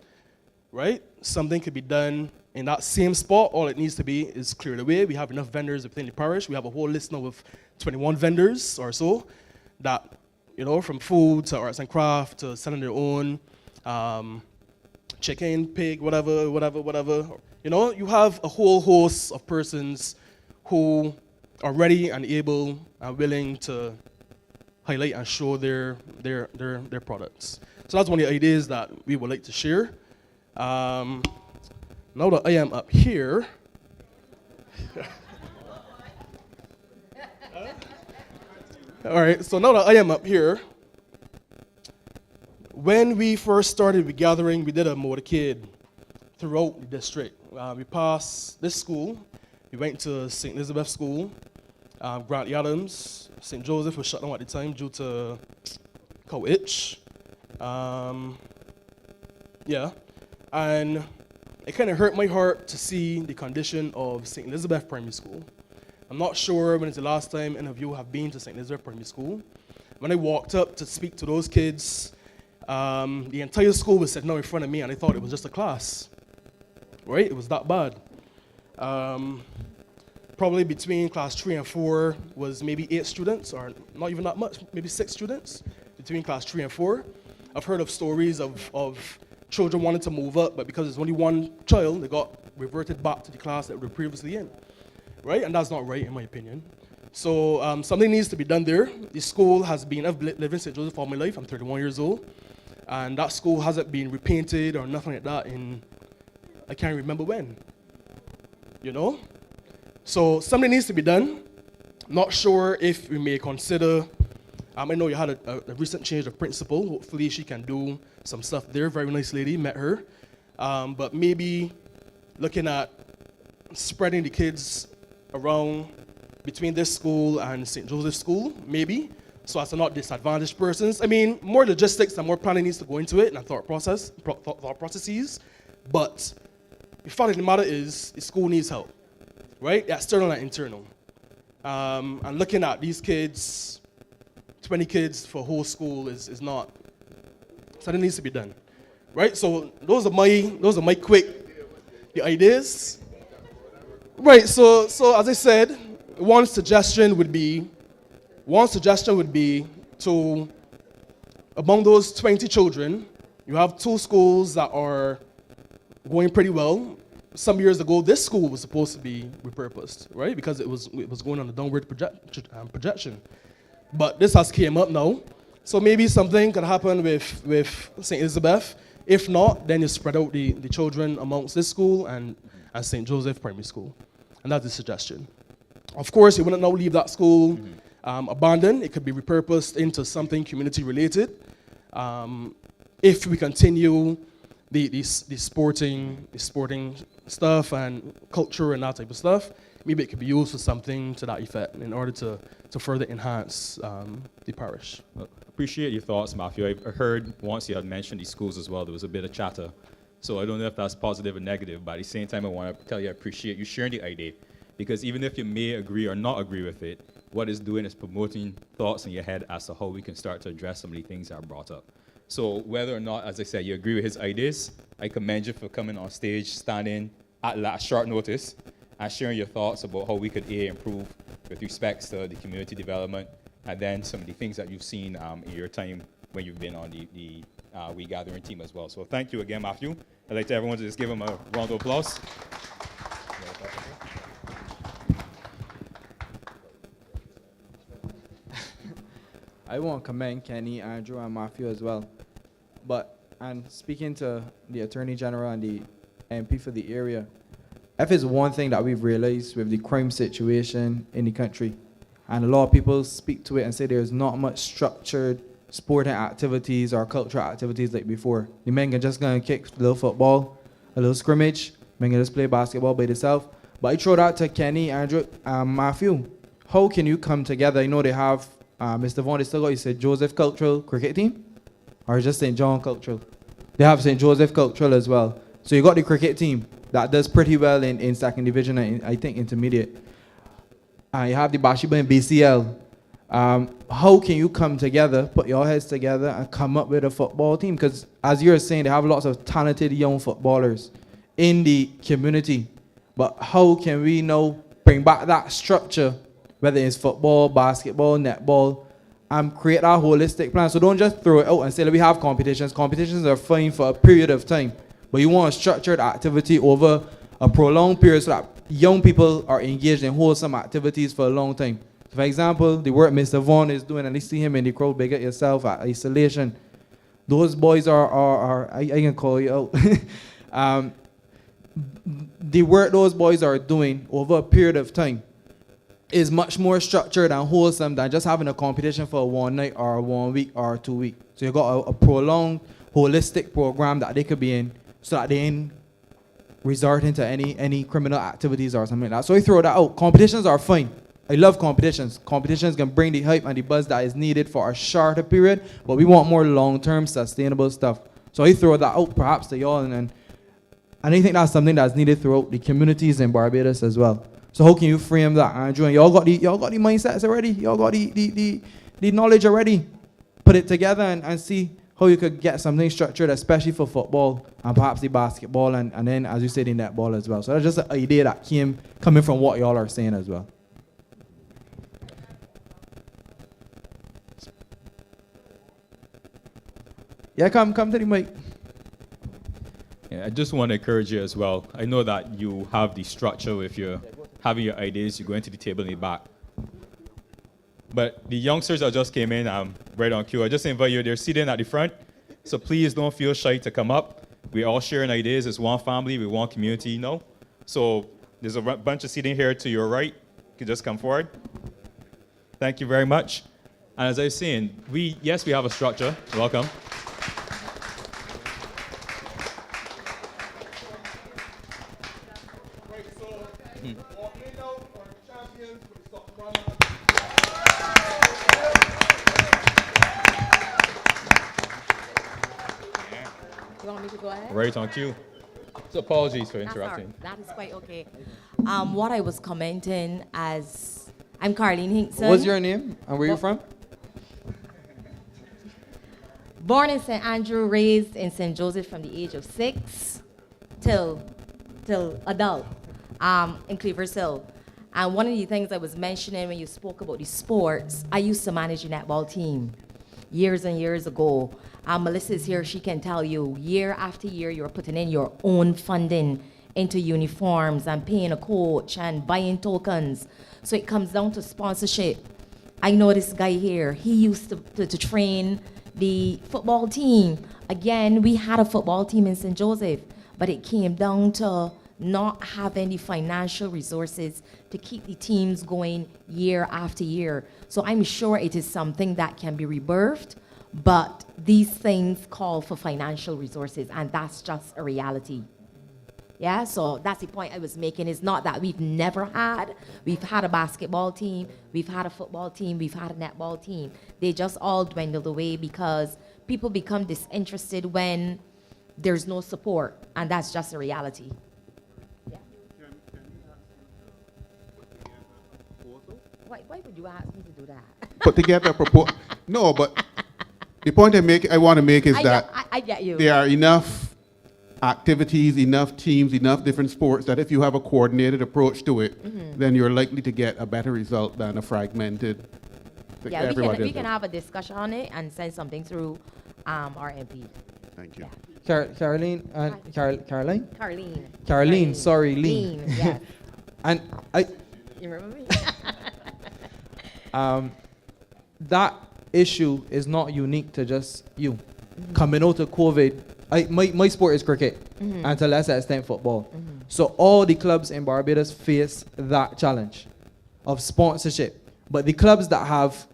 right? Something could be done in that same spot. All it needs to be is cleared away. We have enough vendors within the parish. We have a whole list now of 21 vendors or so that, from food to arts and craft to selling their own chicken, pig, whatever. You have a whole host of persons who are ready and able and willing to highlight and show their products. So that's one of the ideas that we would like to share. Now that I am up here, all right, so now that I am up here, when we first started the gathering, we did a motorcade throughout the district. We passed this school, we went to St. Elizabeth School, Grant Adams, St. Joseph was shut down at the time due to cow itch. And it kind of hurt my heart to see the condition of St. Elizabeth Primary School. I'm not sure when it's the last time any of you have been to St. Elizabeth Primary School. When I walked up to speak to those kids, the entire school was sitting out in front of me and I thought it was just a class, right? It was that bad. Probably between class 3 and 4 was maybe 8 students, or not even that much, maybe 6 students between class 3 and 4. I've heard of stories of children wanted to move up, but because there's only one child, they got reverted back to the class that they were previously in, right? And that's not right, in my opinion. So something needs to be done there. The school has been, I've lived in St. Joseph all my life, I'm 31 years old, and that school hasn't been repainted or nothing like that in, I can't remember when, So something needs to be done. Not sure if we may consider, I know you had a recent change of principal. Hopefully she can do some stuff there. Very nice lady, met her. But maybe looking at spreading the kids around between this school and St. Joseph's School, maybe, so as to not disadvantage persons. I mean, more logistics and more planning needs to go into it and thought processes. But the fact of the matter is the school needs help, right? External and internal. And looking at these kids, 20 kids for whole school is not, something needs to be done, right? So those are my quick the ideas. Right, so as I said, one suggestion would be to, among those 20 children, you have 2 schools that are going pretty well. Some years ago, this school was supposed to be repurposed, right? Because it was going on a downward projection. But this has came up now. So maybe something could happen with St. Elizabeth. If not, then you spread out the children amongst this school and St. Joseph Primary School. And that's the suggestion. Of course, you wouldn't now leave that school abandoned. It could be repurposed into something community related. If we continue the sporting stuff and culture and that type of stuff, maybe it could be used for something to that effect in order to further enhance the parish. Appreciate your thoughts, Matthew. I heard once you had mentioned these schools as well, there was a bit of chatter. So I don't know if that's positive or negative, but at the same time, I want to tell you I appreciate you sharing the idea. Because even if you may agree or not agree with it, what it's doing is promoting thoughts in your head as to how we can start to address some of the things that are brought up. So whether or not, as I said, you agree with his ideas, I commend you for coming on stage, standing at short notice, and sharing your thoughts about how we could improve with respect to the community development, and then some of the things that you've seen in your time when you've been on the We Gathering team as well. So thank you again, Matthew. I'd like to everyone to just give him a round of applause. I want to commend Kenny, Andrew, and Matthew as well. And speaking to the Attorney General and the MP for the area, if it's one thing that we've realized with the crime situation in the country, and a lot of people speak to it and say there's not much structured sporting activities or cultural activities like before. The men can just go and kick a little football, a little scrimmage, men can just play basketball by themselves. But I throw that to Kenny, Andrew, and Matthew. How can you come together? I know they have Mr. Vaughan, they still got, you said, Joseph Cultural Cricket Team? Or just St. John Cultural? They have St. Joseph Cultural as well. So you got the cricket team that does pretty well in second division and I think intermediate. You have the Bathsheba and BCL. How can you come together, put your heads together and come up with a football team? Because as you're saying, they have lots of talented young footballers in the community. But how can we now bring back that structure, whether it's football, basketball, netball, and create that holistic plan? So don't just throw it out and say that we have competitions. Competitions are fine for a period of time, but you want a structured activity over a prolonged period so that young people are engaged in wholesome activities for a long time. For example, the work Mr. Vaughan is doing, and you see him in the crowd, big at yourself at isolation. Those boys are I can call you out. The work those boys are doing over a period of time is much more structured and wholesome than just having a competition for 1 night or 1 week or 2 weeks. So you got a prolonged, holistic program that they could be in so that they ain't resort into any criminal activities or something like that. So we throw that out. Competitions are fine. I love competitions. Competitions can bring the hype and the buzz that is needed for a shorter period, but we want more long-term, sustainable stuff. So I throw that out perhaps to y'all, and I think that's something that's needed throughout the communities in Barbados as well. So how can you frame that, Andrew? And y'all got the mindsets already. Y'all got the knowledge already. Put it together and see how you could get something structured, especially for football and perhaps the basketball and then, as you said, the netball as well. So that's just an idea that coming from what y'all are saying as well. Yeah, come to the mic. Yeah, I just want to encourage you as well. I know that you have the structure if you're having your ideas, you go into the table in the back. But the youngsters that just came in, right on cue, I just invite you, they're seated at the front. So please don't feel shy to come up. We're all sharing ideas as one family, we're one community, you know. So there's a bunch of seating here to your right. You can just come forward. Thank you very much. And as I was saying, yes, we have a structure. Welcome. You want me to go ahead? Right on cue. So apologies for That's all interrupting. right. That is quite okay. What I was commenting as I'm Carlene Hinkson. What's your name and where you from? Born in St. Andrew, raised in St. Joseph from the age of 6 till adult in Cleavers Hill. And one of the things I was mentioning when you spoke about the sports, I used to manage a netball team years and years ago. Melissa's here, she can tell you, year after year, you're putting in your own funding into uniforms and paying a coach and buying tokens. So it comes down to sponsorship. I know this guy here, he used to train the football team. Again, we had a football team in St. Joseph, but it came down to not having the financial resources to keep the teams going year after year. So I'm sure it is something that can be rebirthed, but these things call for financial resources, and that's just a reality. Yeah, so that's the point I was making. It's not that we've had a basketball team, we've had a football team, we've had a netball team. They just all dwindled away because people become disinterested when there's no support, and that's just a reality. Yeah. Why would you ask me to do that? Put together a proposal. No, but the point I want to make is that I get you. there are enough activities, enough teams, enough different sports that if you have a coordinated approach to it, then you're likely to get a better result than a fragmented. Yeah, we can have a discussion on it and send something through our MP. Thank you. Yeah. Caroline? Caroline? Carlene, sorry, Lean. Yes. And You remember me? that issue is not unique to just you. Coming out of COVID, my sport is cricket, and to a lesser extent football. So all the clubs in Barbados face that challenge of sponsorship. But the clubs that have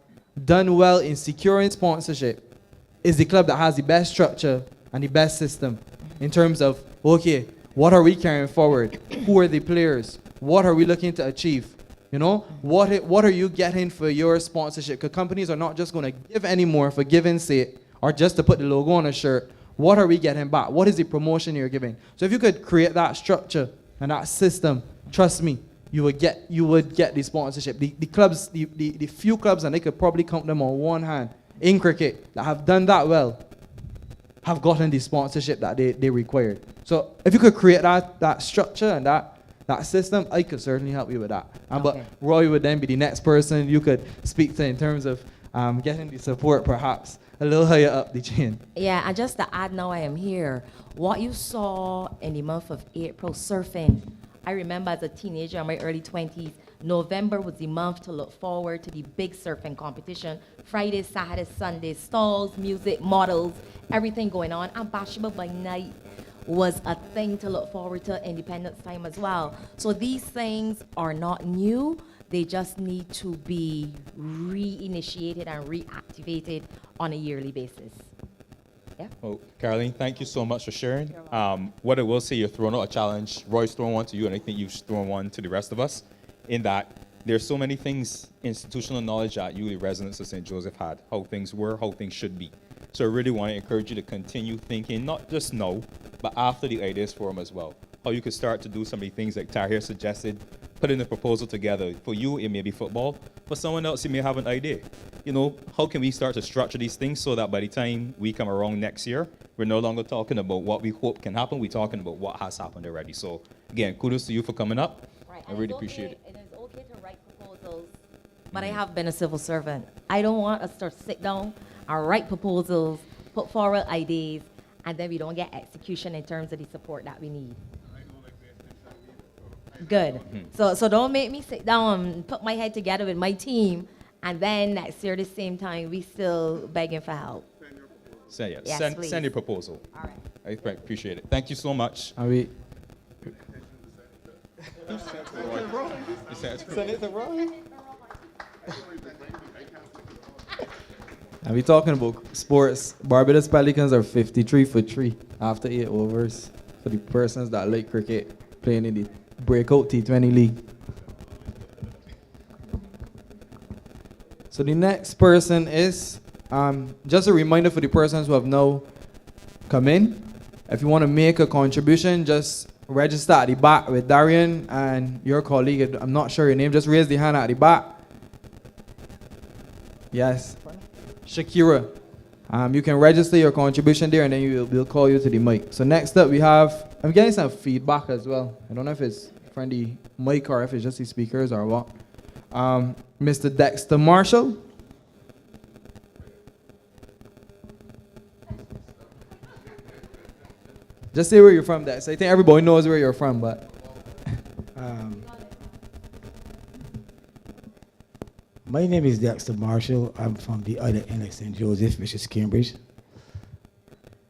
done well in securing sponsorship is the club that has the best structure and the best system in terms of, okay, what are we carrying forward? Who are the players? What are we looking to achieve? You know, what are you getting for your sponsorship? Because companies are not just going to give anymore for giving's sake or just to put the logo on a shirt. What are we getting back? What is the promotion you're giving? So if you could create that structure and that system, trust me, you would get the sponsorship. The clubs, the few clubs, and they could probably count them on one hand in cricket that have done that well, have gotten the sponsorship that they required. So if you could create that structure and that system, I could certainly help you with that. But Roy would then be the next person you could speak to in terms of getting the support perhaps a little higher up the chain. Yeah, and just to add now I am here, what you saw in the month of April surfing, I remember as a teenager in my early 20s, November was the month to look forward to the big surfing competition. Fridays, Saturdays, Sundays, stalls, music, models, everything going on. And basketball by night was a thing to look forward to, Independence time as well. So these things are not new. They just need to be reinitiated and reactivated on a yearly basis. Yeah. Well, Caroline, thank you so much for sharing. What I will say, you're throwing out a challenge. Roy's thrown one to you, and I think you've thrown one to the rest of us, in that there's so many things, institutional knowledge that you, the residents of St. Joseph, had, how things were, how things should be. So I really want to encourage you to continue thinking, not just now, but after the Ideas Forum as well. How you could start to do some of the things like Tahir suggested, putting a proposal together. For you, it may be football. For someone else, you may have an idea. You know, how can we start to structure these things so that by the time we come around next year, we're no longer talking about what we hope can happen, we're talking about what has happened already. So again, kudos to you for coming up. Right. I really appreciate it. It is okay to write proposals, but I have been a civil servant. I don't want us to sit down and write proposals, put forward ideas, and then we don't get execution in terms of the support that we need. Good. So don't make me sit down and put my head together with my team, and then next year, the same time, we still begging for help. Send your proposal. All right. I appreciate it. Thank you so much. Are we? Send it to Roy. And we talking about sports. Barbados Pelicans are 53 for 3 after 8 overs for the persons that like cricket playing in the breakout T20 league. So the next person is, just a reminder for the persons who have now come in, If you want to make a contribution, just register at the back with Darian and your colleague. I'm not sure your name. Just raise the hand at the back. Yes. Shakira. You can register your contribution there and then we'll call you to the mic. So next up we have, I'm getting some feedback as well. I don't know if it's from the mic or if it's just the speakers or what. Mr. Dexter Marshall. Just say where you're from, Dex. I think everybody knows where you're from, but. My name is Dexter Marshall. I'm from the other end of St. Joseph, which is Cambridge.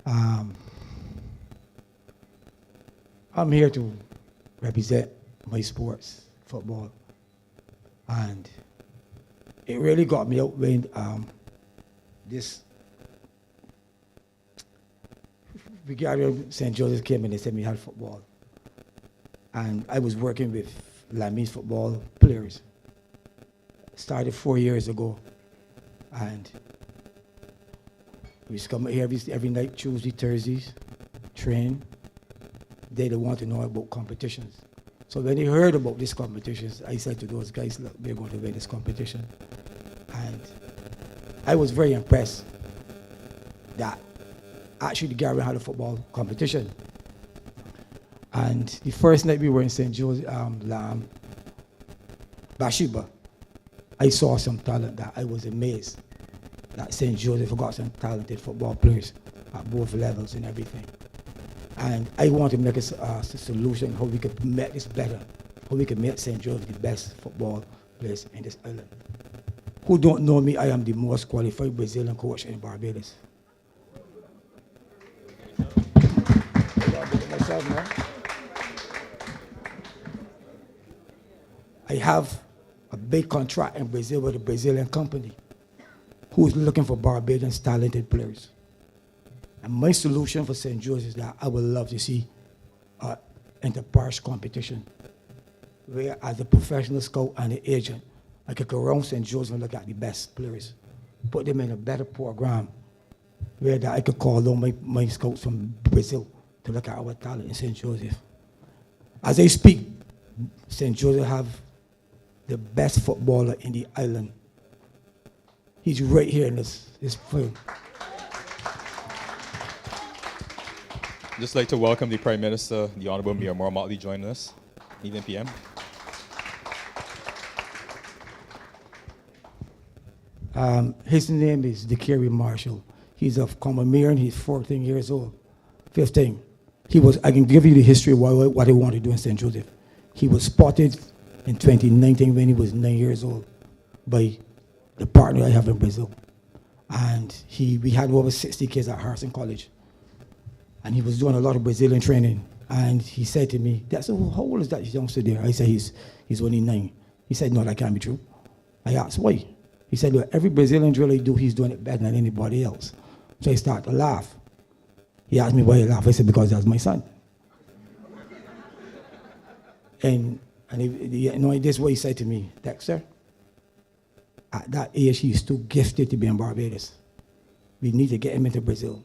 I'm here to represent my sports, football. And it really got me out when this regarding St. Joseph came and they said we had football. And I was working with Lamis football players. Started 4 years ago. And we used to come here every night, Tuesday, Thursdays, train. They don't want to know about competitions. So when they heard about these competitions, I said to those guys, look, we're going to win this competition. And I was very impressed that actually the Gary had a football competition. And the first night we were in St. Joseph, Bathsheba, I saw some talent that I was amazed that St. Joseph got some talented football players at both levels and everything. And I want to make a solution how we could make this better, how we could make St. Joseph the best football place in this island. Who don't know me, I am the most qualified Brazilian coach in Barbados. I have a big contract in Brazil with a Brazilian company who's looking for Barbadians talented players. And my solution for St. Joseph is that I would love to see an inter-parish competition where as a professional scout and an agent, I could go around St. Joseph and look at the best players, put them in a better program where that I could call on my scouts from Brazil to look at our talent in St. Joseph. As I speak, St. Joseph have the best footballer in the island. He's right here in this film. Just like to welcome the Prime Minister, the Honorable Miramar Motley, joining us. 11 p.m. His name is Dakari Marshall. He's of Comamaran. He's 14 years old. 15. I can give you the history of what he wanted to do in St. Joseph. He was spotted in 2019 when he was 9 years old by the partner I have in Brazil. And we had over 60 kids at Harrison College. And he was doing a lot of Brazilian training. And he said to me, "That's how old is that youngster there?" I said, he's only 9. He said, "No, that can't be true." I asked, "Why?" He said, "Look, every Brazilian drill I do, he's doing it better than anybody else." So I started to laugh. He asked me why I laugh. I said, "Because that's my son." And this is what he said to me, "Dexter, at that age, he's too gifted to be in Barbados. We need to get him into Brazil."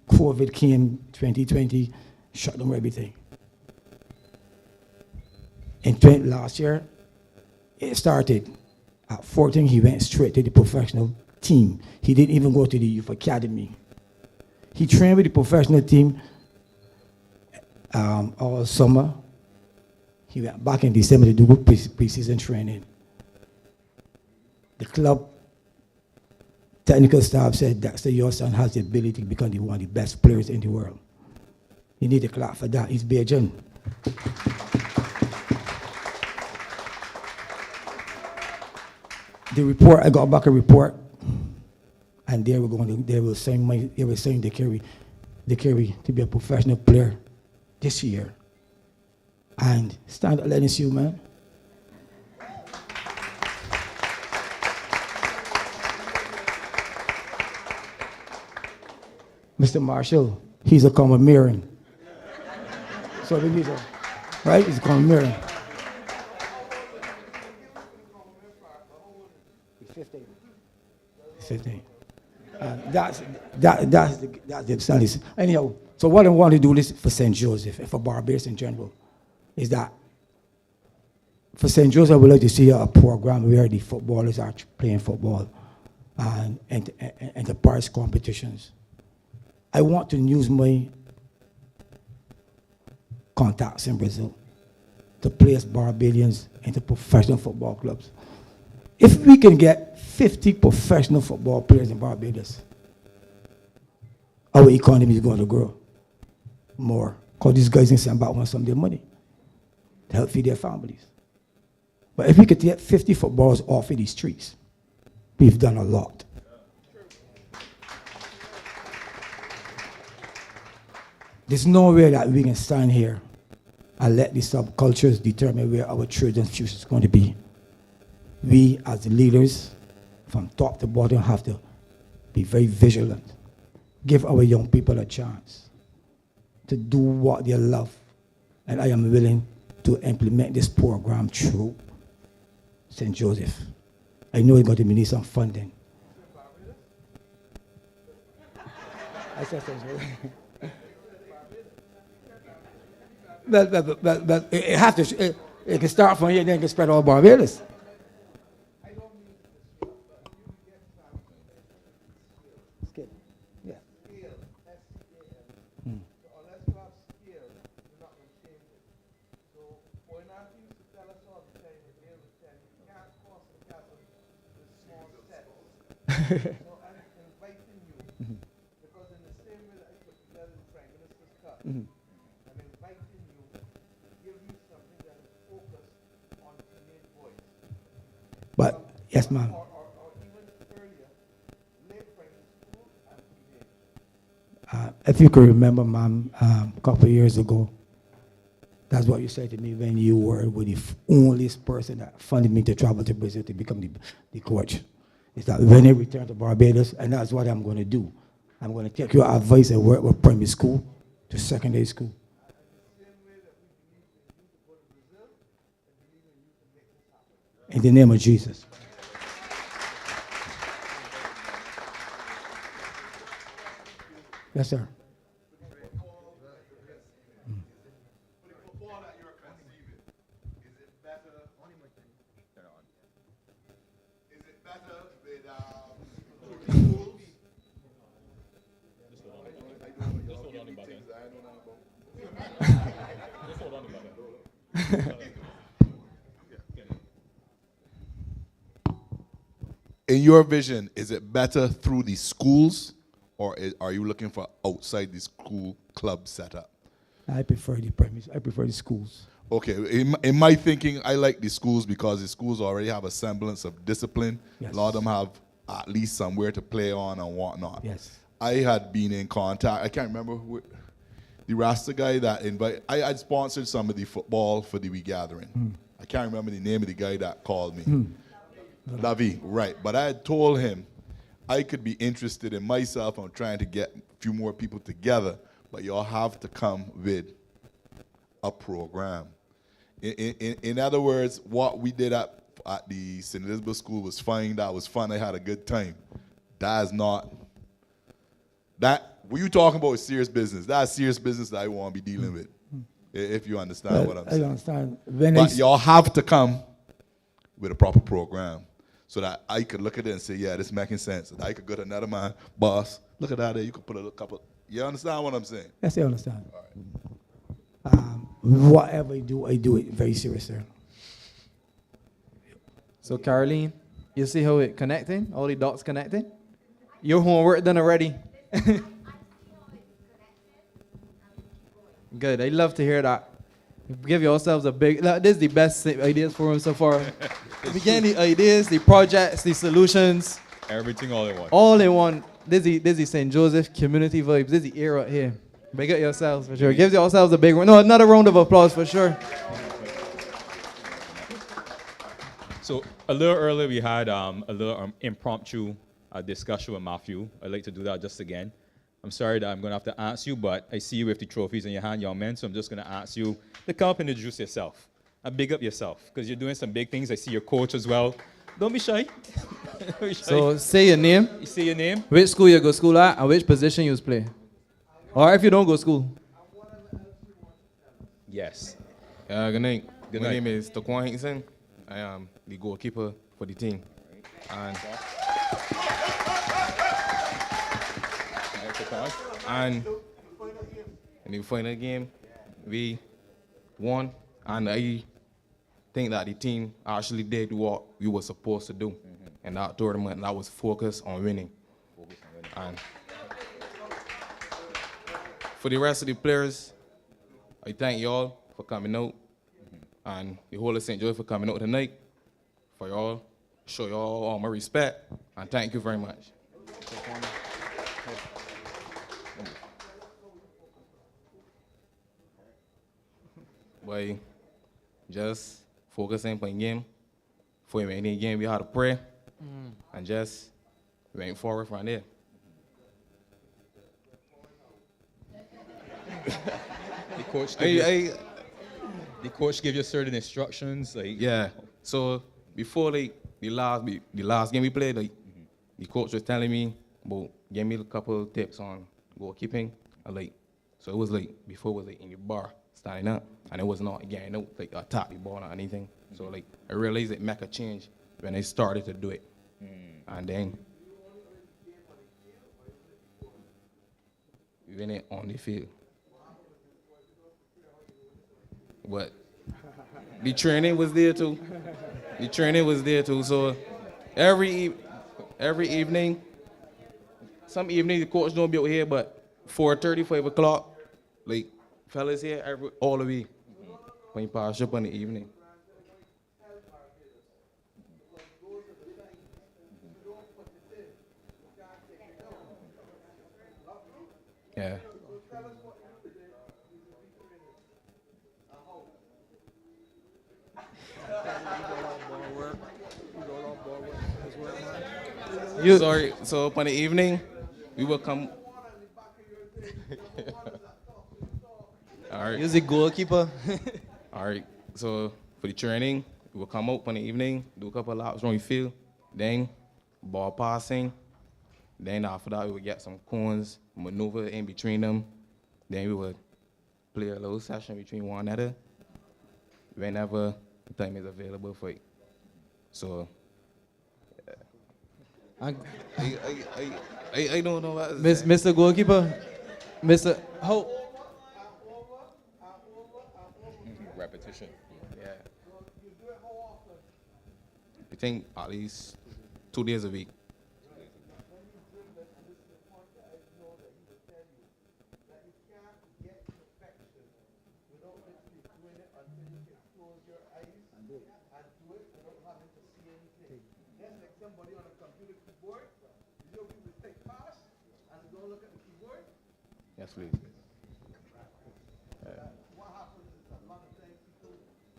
COVID came 2020, shut down everything. And last year, it started. At 14, he went straight to the professional team. He didn't even go to the youth academy. He trained with the professional team all summer. He went back in December to do pre-season training. The club technical staff said, "Dexter, your son has the ability to become one of the best players in the world." You need to clap for that. He's Beijing. The report, I got back a report, and they will sign Dakari to be a professional player this year. And stand up, let us see you, man. Mr. Marshall, he's a Comamaran. So we need right? He's a Comamaran. He's 15. That's the studies. Anyhow, So what I want to do this for St. Joseph and for Barbados in general is that for St. Joseph, I would like to see a program where the footballers are playing football and the parish competitions. I want to use my contacts in Brazil to place Barbadians into professional football clubs. If we can get 50 professional football players in Barbados, our economy is going to grow more. Because these guys in Sambat want some of their money to help feed their families. But if we could get 50 footballers off of these streets, we've done a lot. There's no way that we can stand here and let the subcultures determine where our children's future is going to be. We, as the leaders, from top to bottom, have to be very vigilant. Give our young people a chance to do what they love. And I am willing to implement this program through St. Joseph. I know it's going to need some funding. I said St. Joseph. But it has to. It can start from here, then it can spread all Barbados. But yes, ma'am. If you could remember, ma'am, a couple of years ago, that's what you said to me when you were with the only person that funded me to travel to Brazil to become the coach. Is that when I return to Barbados, and that's what I'm going to do. I'm going to take your advice and work with primary school to secondary school. In the name of Jesus. Yes, sir. In your vision, is it better through the schools, or are you looking for outside the school club setup? I prefer the premise. I prefer the schools. Okay, in my thinking, I like the schools because the schools already have a semblance of discipline. Yes. A lot of them have at least somewhere to play on and whatnot. Yes. I had been in contact, I can't remember who, the Rasta guy that invited, I had sponsored some of the football for the regathering. I can't remember the name of the guy that called me. Lavi, right. But I had told him I could be interested in myself on trying to get a few more people together, but y'all have to come with a program. In other words, what we did at the St. Elizabeth School was fine. That was fun. I had a good time. That is not, that, what you talking about is serious business. That's serious business that I want to be dealing with, if you understand what I'm saying. I understand. But y'all have to come with a proper program so that I could look at it and say, yeah, this making sense. And I could go to another man, boss, look at that there, you could put a couple, you understand what I'm saying? Yes, I understand. All right. Whatever I do it very seriously. So Caroline, you see how it connecting? All the dots connecting? Your homework done already. Good. I love to hear that. Give yourselves a big. This is the best ideas forum so far. Begin the ideas, the projects, the solutions. Everything all in one. All in one. This is St. Joseph community vibes. This is the era here. Big up yourselves for sure. Give yourselves a big one. No, another round of applause for sure. So a little earlier we had a little impromptu discussion with Matthew. I'd like to do that just again. I'm sorry that I'm going to have to ask you, but I see you with the trophies in your hand, young men, so I'm just going to ask you to come up and introduce yourself. And big up yourself, because you're doing some big things. I see your coach as well. Don't be shy. Don't be shy. So say your name. You say your name. Which school you go school at, and which position you play. Or if you don't go to school. Yes. Good night. Good My night. name is Taquan Hinkson. I am the goalkeeper for the team. And in the final game, we won, and I think that the team actually did what we were supposed to do in that tournament, and that was focus on winning. And for the rest of the players, I thank y'all for coming out, and the whole of St. Joseph for coming out tonight. For y'all, show y'all all my respect, and thank you very much. Boy, just focusing on game. For any game, we had to pray, and just went forward from there. The coach gave you certain instructions, like Yeah. So before the last game we played, the coach was telling me about give me a couple of tips on goalkeeping, and so it was before it was in the bar standing up, and it was not getting out tap the ball or anything. So I realized it make a change when I started to do it, and then we went it on the field. But the training was there too. The training was there too. So every evening, some evening the coach don't be out here, but 4:30, 5 o'clock, fellas here all the way when you pass up in the evening. Yeah. Sorry, so upon the evening, we will come. All right. You're the goalkeeper. All right, so for the training, we will come out on the evening, do a couple of laps around the field, then ball passing. Then after that, we will get some cones, maneuver in between them. Then we would play a little session between one another whenever the time is available for it. So, I don't know what to say. Mr. Goalkeeper, Mr. How? Repetition. Yeah. I think at least 2 days a week. Yes, please. What happens is a lot of times people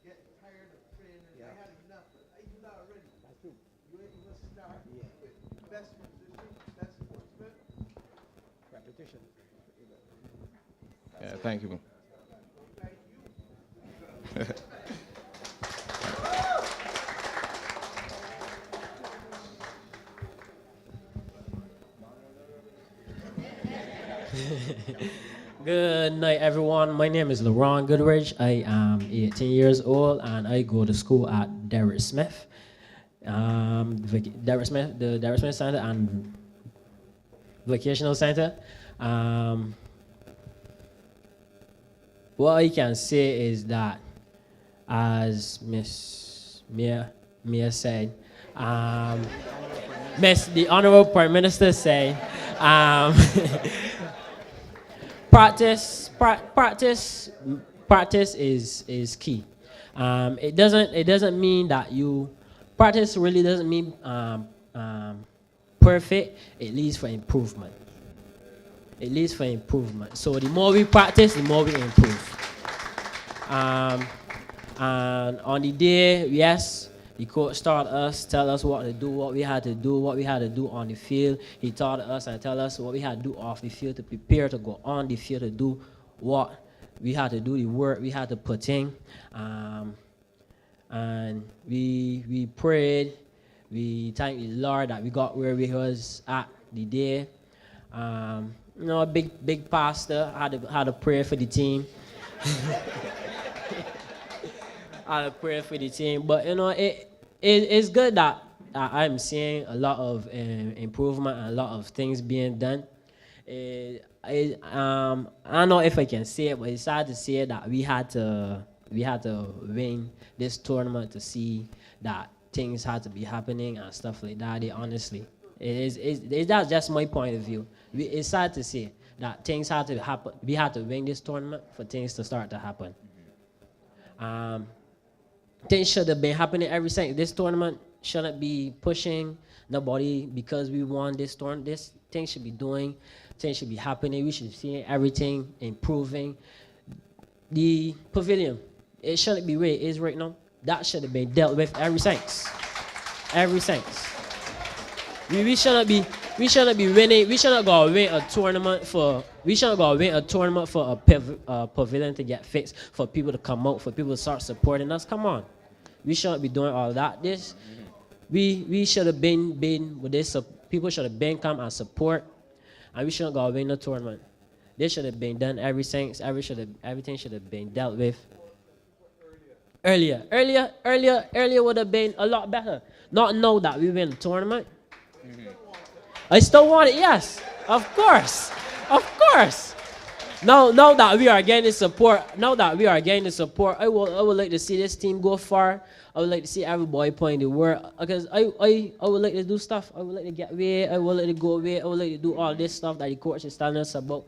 get tired of training. They had enough. I do that already. That's true. You ain't even start with best musician, best sportsman. Repetition. Yeah, thank you. Good night, everyone. My name is LaRon Goodrich. I am 18 years old, and I go to school at Derek Smith. The Derek Smith Center and Vocational Center. What I can say is that, as Miss Mia said, the Honorable Prime Minister said, practice is key. It doesn't mean that practice really doesn't mean perfect. It leads for improvement. It leads for improvement. So the more we practice, the more we improve. And on the day, yes, the coach taught us, tell us what to do, what we had to do, what we had to do on the field. He taught us and tell us what we had to do off the field to prepare to go on the field to do what we had to do, the work we had to put in. And we prayed. We thanked the Lord that we got where we was at the day. You know, a big pastor had a prayer for the team. Had a prayer for the team, but you know, it's good that I'm seeing a lot of improvement and a lot of things being done. I don't know if I can say it, but it's sad to say that we had to win this tournament to see that things had to be happening and stuff like that. Honestly, that's just my point of view. It's sad to say that things had to happen. We had to win this tournament for things to start to happen. Things should have been happening every second. This tournament shouldn't be pushing nobody because we won this tournament. This thing should be doing. Things should be happening. We should see everything improving. The pavilion, it shouldn't be where it is right now. That should have been dealt with every since. Every since. We shouldn't be winning. We shouldn't go win a tournament for. We shouldn't go win a tournament for a pavilion to get fixed, for people to come out, for people to start supporting us. Come on, we shouldn't be doing all that. We should have been with this. People should have been come and support, and we shouldn't go win a tournament. This should have been done every since. Everything should have been dealt with earlier. Earlier would have been a lot better. Not know that we win a tournament. I still want it, yes, of course. Now that we are getting support, I would like to see this team go far. I would like to see everybody playing the world, because I would like to do stuff. I would like to get away. I would like to go away. I would like to do all this stuff that the coach is telling us about.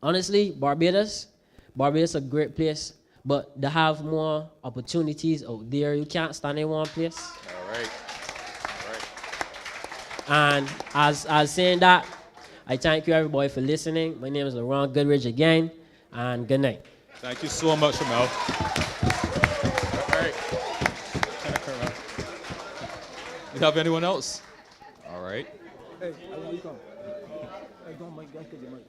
Honestly, Barbados is a great place, but they have more opportunities out there. You can't stand in one place. All right. And as saying that, I thank you everybody for listening. My name is Laurent Goodridge again, and good night. Thank you so much, Ramel. All right. You have anyone else? All right. Hey, I want you come. Hey, don't make that the mic.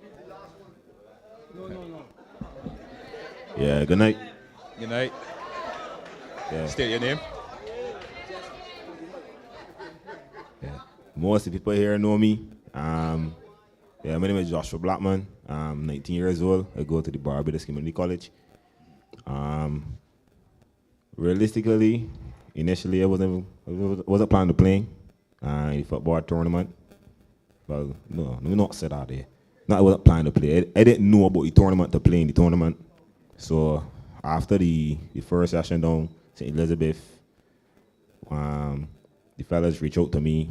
No. Yeah, good night. Good night. Yeah. State your name. Most of the people here know me. My name is Joshua Blackman. I'm 19 years old. I go to the Barbados Community College. Realistically, initially I wasn't planning to play in the football tournament. Well, no, let me not say that there. No, I wasn't planning to play. I didn't know about the tournament to play in the tournament. So after the first session down St. Elizabeth, the fellas reached out to me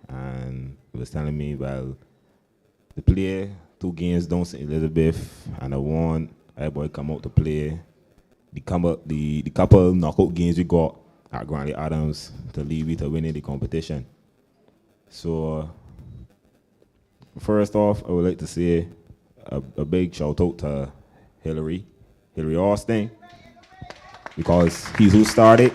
and was telling me, well, to play 2 games down St. Elizabeth, and I want everybody come out to play the couple knockout games we got at Grantley Adams to lead me to winning the competition. So first off, I would like to say a big shout out to Hillary Austin, because he's who started.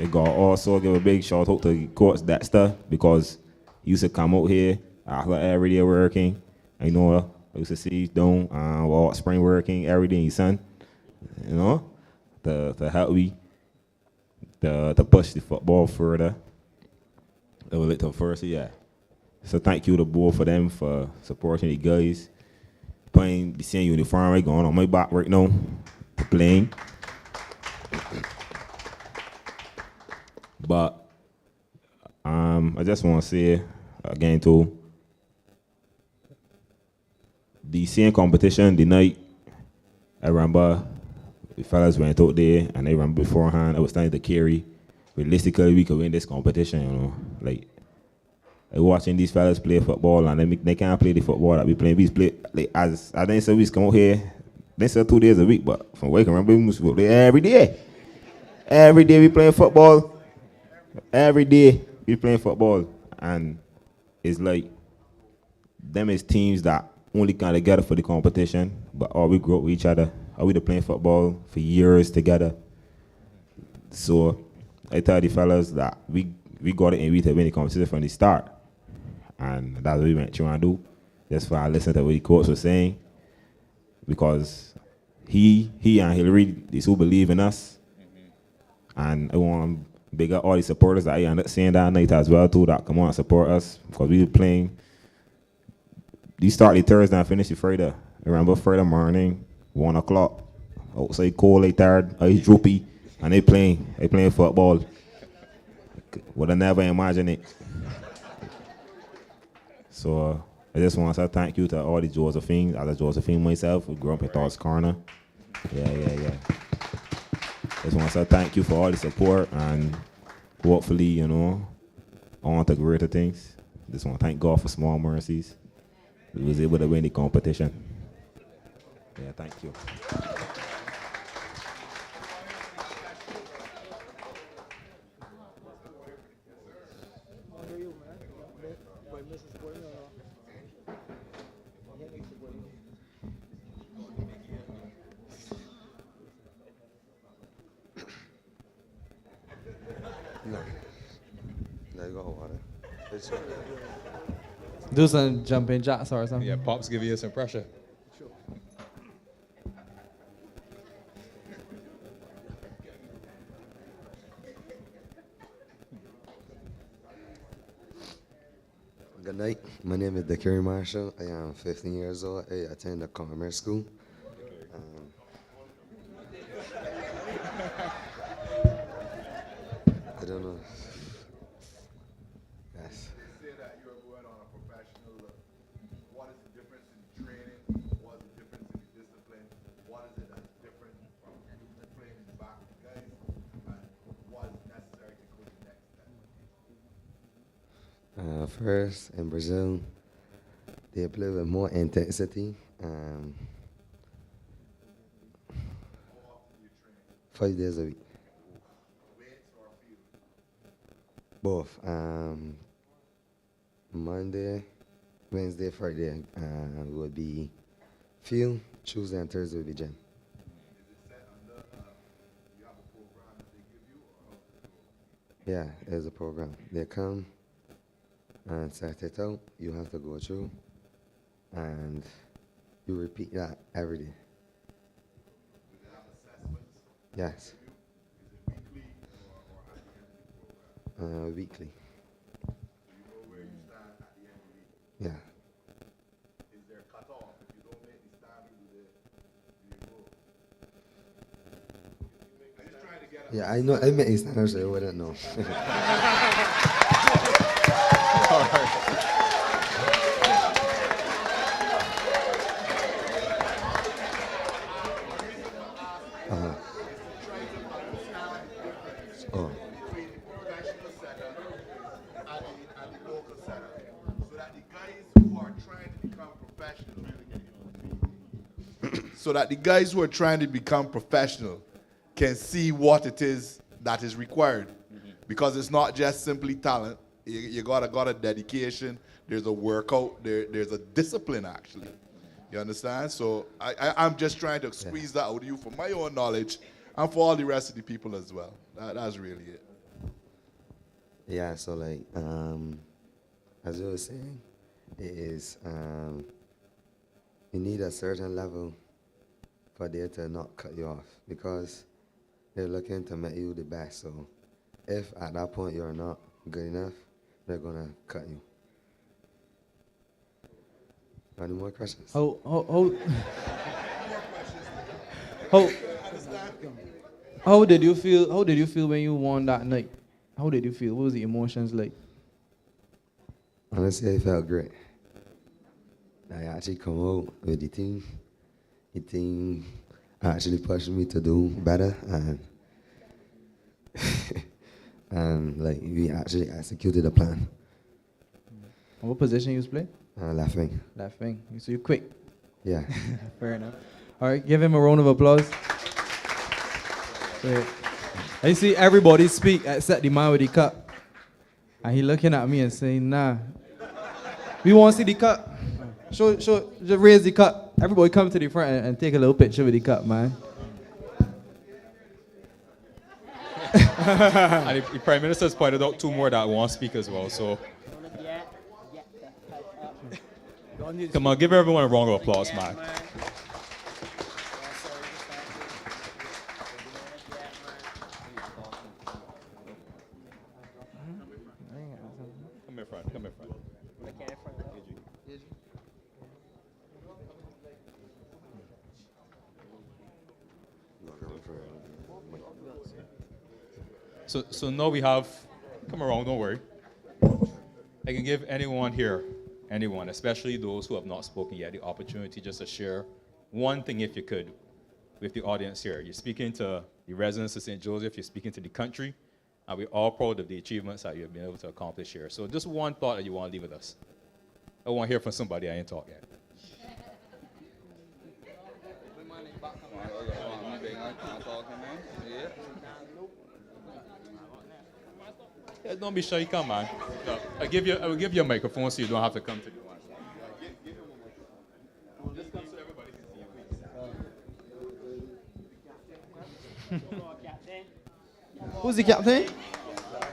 I got also give a big shout out to Coach Dexter, because he used to come out here after every day working. I used to see him down all spring working every day in the sun, to help me to push the football further. I would like to first, So thank you to both of them for supporting the guys, playing the same uniform right going on my back right now, playing. But I just want to say again too, the same competition, the night, I remember the fellas went out there, and I remember beforehand I was starting to carry. Realistically, we could win this competition, Like, I watching these fellas play football, and they can't play the football that we play. We play, like, as I didn't say we come out here, they say 2 days a week, but from where I can remember, we must play every day. Every day we playing football. Every day we playing football, and it's like them is teams that only come together for the competition, but all we grow up with each other. Are we playing football for years together? So I tell the fellas that we got it in we to win the competition from the start, and that's what we went trying to do. That's why I listened to what the coach was saying, because he and Hillary, they so believe in us, and I want big up all the supporters that I ended up seeing that night as well too, that come on and support us, because we were playing. You start the Thursday and finish the Friday. I remember Friday morning, 1 o'clock, outside cold, they tired, eyes droopy, and they playing football. Would have never imagined it. So I just want to say thank you to all the Josephine, as a Josephine myself, who grew up in Thor's Corner. Yeah. Just want to say thank you for all the support, and hopefully, you know, on to greater things. Just want to thank God for small mercies. We was able to win the competition. Yeah, thank you. Do some jumping jacks or something. Yeah, Pops give you some pressure. Good night. My name is Courtyard Marshall. I am 15 years old. I attend the commerce school. I don't know. Yes. Say that you are going on a professional look. What is the difference in training? What is the difference in the discipline? What is it that's different from playing in the back of the guys? And what is necessary to go to the next step? First, in Brazil, they play with more intensity. 5 days a week. Both. Monday, Wednesday, Friday would be field. Tuesday and Thursday would be gym. Yeah, there's a program. They come and set it out. You have to go through, and you repeat that every day. Yes. Weekly. Yeah. Is there a cutoff? If you don't make the standard, do you go? I'm just trying to get Yeah, I know. I met his standards, so I wouldn't know. Oh. So that the guys who are trying to become professional can see what it is that is required. Because it's not just simply talent. You got a dedication. There's a workout. There's a discipline, actually. You understand? So I'm just trying to squeeze that out of you for my own knowledge and for all the rest of the people as well. That's really it. Yeah, so like, as you were saying, it is, you need a certain level for they to not cut you off, because they're looking to make you the best. So if at that point you're not good enough, they're gonna cut you. Any more questions? How did you feel? How did you feel when you won that night? How did you feel? What was the emotions like? Honestly, I felt great. I actually come out with the team. The team actually pushed me to do better, and like we actually executed the plan. And what position you was playing? Left wing. Left wing. So you quick. Yeah. Fair enough. All right, give him a round of applause. So, I see everybody speak except the man with the cup, and he looking at me and saying, "Nah, we want to see the cup. Show, just raise the cup. Everybody come to the front and take a little picture with the cup, man." And the Prime Minister's pointed out 2 more that want to speak as well. So come on, give everyone a round of applause, man. So now we have, come around, don't worry. I can give anyone here, anyone, especially those who have not spoken yet, the opportunity just to share one thing, if you could, with the audience here. You're speaking to the residents of St. Joseph, you're speaking to the country, and we're all proud of the achievements that you've been able to accomplish here. So just one thought that you want to leave with us. I want to hear from somebody I ain't talked yet. Yeah, don't be shy, come on. No, I will give you a microphone so you don't have to come to the one. Just come so everybody can see you. Who's the captain?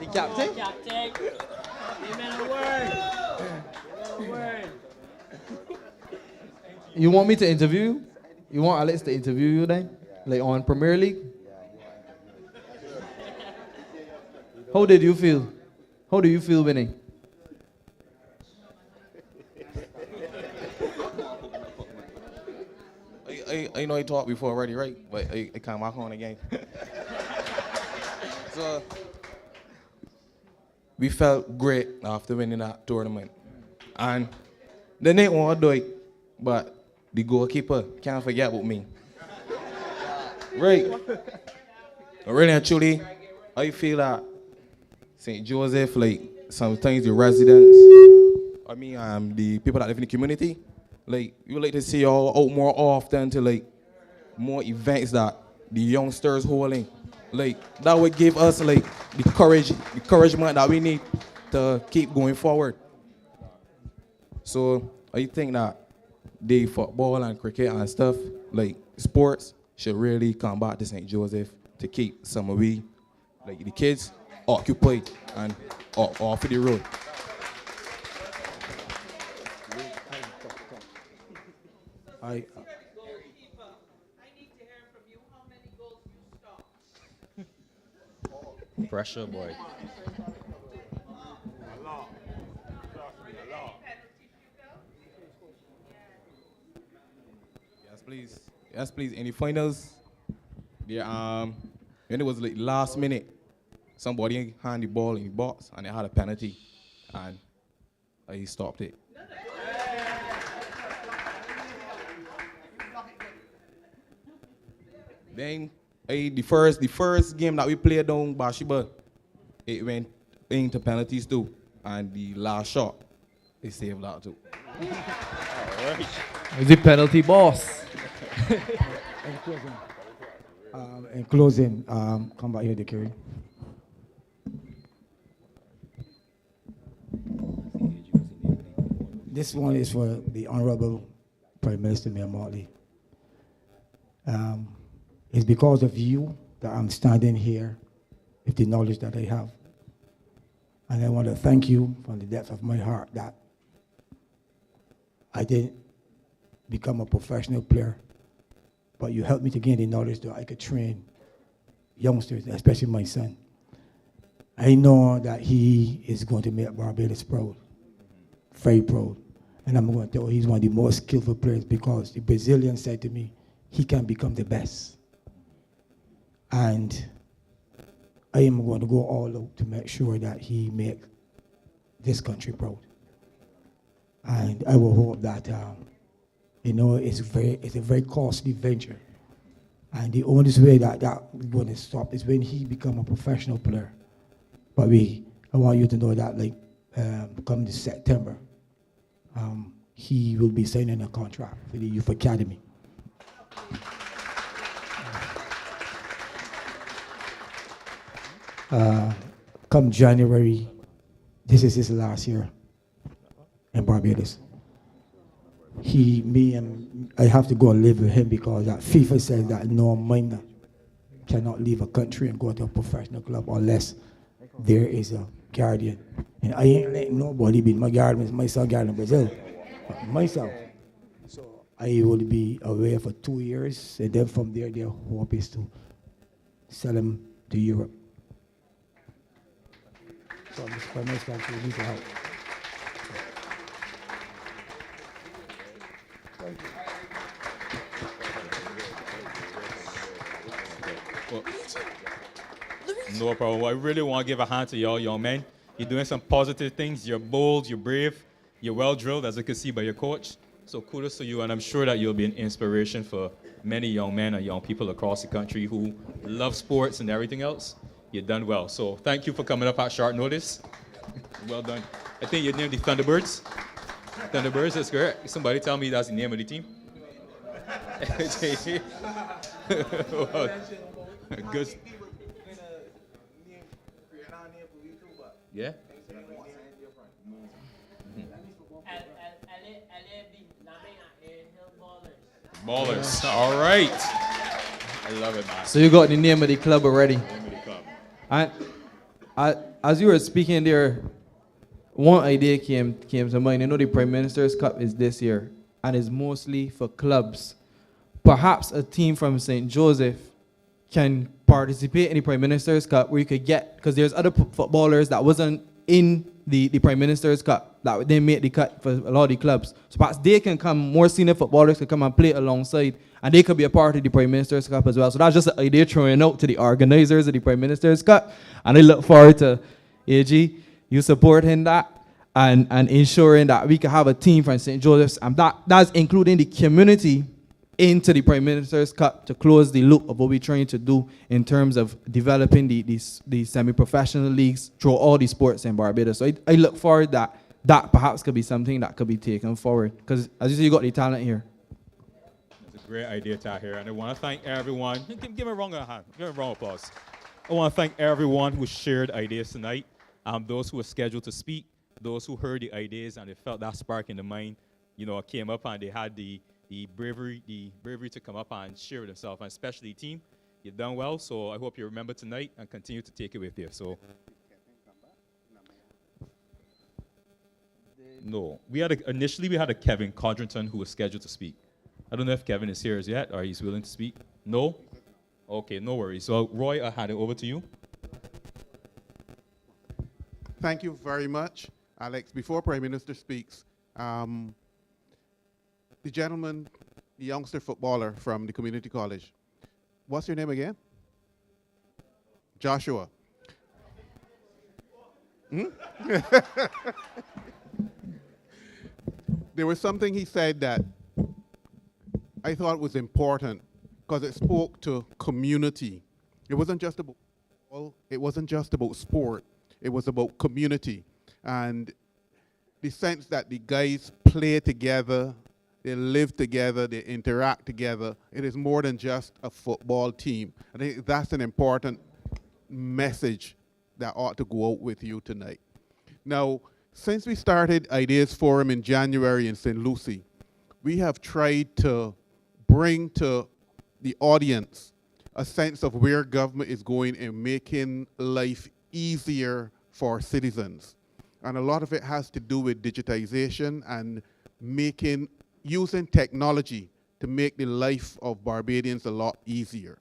The captain? Captain. Amen. A word. You want me to interview you? You want Alex to interview you then? Like on Premier League? How did you feel? How do you feel winning? I know I talked before already, right? But I come back on again. So we felt great after winning that tournament. And they didn't want to do it, but the goalkeeper can't forget about me. Right. Really and truly, I feel that St. Joseph, like sometimes the residents, the people that live in the community, like we would like to see y'all out more often to like more events that the youngsters holding. Like that would give us like the encouragement that we need to keep going forward. So I think that the football and cricket and stuff, like sports, should really come back to St. Joseph to keep some of we, like the kids, occupied and off of the road. Pressure, boy. Yes, please. Yes, please. In the finals, when it was like last minute, somebody hand the ball in the box and they had a penalty, and he stopped it. Then the first game that we played down Bashiba, it went into penalties too, and the last shot, they saved that too. All right. Is the penalty boss? In closing, come back here, Dickery. This one is for the Honorable Prime Minister Mayor Motley. It's because of you that I'm standing here with the knowledge that I have. And I want to thank you from the depth of my heart that I didn't become a professional player, but you helped me to gain the knowledge that I could train youngsters, especially my son. I know that he is going to make Barbados proud, very proud. And I'm going to tell you he's one of the most skillful players because the Brazilian said to me, he can become the best. And I am going to go all out to make sure that he make this country proud. And I will hope that, it's a very costly venture. And the only way that we're going to stop is when he become a professional player. But I want you to know that, come this September, he will be signing a contract for the Youth Academy. Come January, this is his last year in Barbados. I have to go and live with him because FIFA says that no minor cannot leave a country and go to a professional club unless there is a guardian. And I ain't letting nobody be my guardian, my son guardian in Brazil, but myself. So I will be away for 2 years, and then from there, their hope is to sell him to Europe. So Mr. Prime Minister, you need to help. Well, no problem. I really want to give a hand to y'all young men. You're doing some positive things. You're bold, you're brave, you're well drilled, as I could see by your coach. So kudos to you, and I'm sure that you'll be an inspiration for many young men and young people across the country who love sports and everything else. You've done well. So thank you for coming up at short notice. Well done. I think your name the Thunderbirds. Thunderbirds, that's correct. Somebody tell me that's the name of the team. Well, good. Yeah. Ballers. All right. I love it, man. So you got the name of the club already. Name of the club. And as you were speaking there, one idea came to mind. You know the Prime Minister's Cup is this year, and it's mostly for clubs. Perhaps a team from St. Joseph can participate in the Prime Minister's Cup where you could get, because there's other footballers that wasn't in the Prime Minister's Cup that they made the cut for a lot of the clubs. So perhaps they can come, more senior footballers can come and play alongside, and they could be a part of the Prime Minister's Cup as well. So that's just an idea throwing out to the organizers of the Prime Minister's Cup, and I look forward to AG, you supporting that and ensuring that we can have a team from St. Joseph's, and that's including the community into the Prime Minister's Cup to close the loop of what we're trying to do in terms of developing the semi-professional leagues through all the sports in Barbados. So I look forward that perhaps could be something that could be taken forward, because as you see, you got the talent here. It's a great idea, Tahir, and I want to thank everyone. Give me a round of hand. Give me a round of applause. I want to thank everyone who shared ideas tonight, those who were scheduled to speak, those who heard the ideas and they felt that spark in the mind, came up and they had the bravery to come up and share with themselves, and especially the team. You've done well, so I hope you remember tonight and continue to take it with you. So, no, initially we had a Kevin Codrington who was scheduled to speak. I don't know if Kevin is here as yet or he's willing to speak. No? Okay, no worries. So Roy, I'll hand it over to you. Thank you very much, Alex. Before Prime Minister speaks, the gentleman, the youngster footballer from the community college, what's your name again? Joshua. There was something he said that I thought was important because it spoke to community. It wasn't just about sport. It was about community and the sense that the guys play together, they live together, they interact together. It is more than just a football team. I think that's an important message that ought to go out with you tonight. Now, since we started Ideas Forum in January in St. Lucie, we have tried to bring to the audience a sense of where government is going in making life easier for citizens. And a lot of it has to do with digitization and using technology to make the life of Barbadians a lot easier.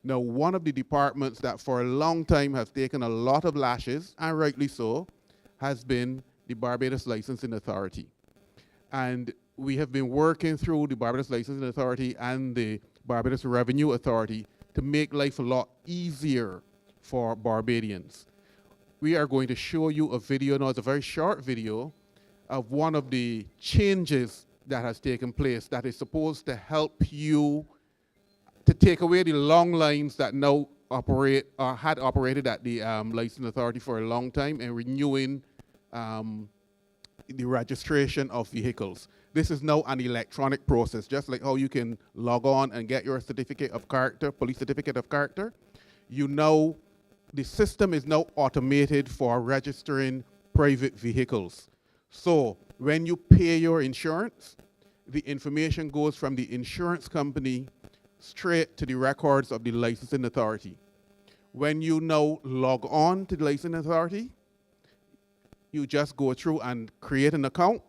Now, one of the departments that for a long time has taken a lot of lashes, and rightly so, has been the Barbados Licensing Authority. And we have been working through the Barbados Licensing Authority and the Barbados Revenue Authority to make life a lot easier for Barbadians. We are going to show you a video, now it's a very short video, of one of the changes that has taken place that is supposed to help you to take away the long lines that now operate or had operated at the Licensing Authority for a long time and renewing the registration of vehicles. This is now an electronic process, just like how you can log on and get your certificate of character, police certificate of character. The system is now automated for registering private vehicles. So when you pay your insurance, the information goes from the insurance company straight to the records of the Licensing Authority. When you now log on to the Licensing Authority, you just go through and create an account,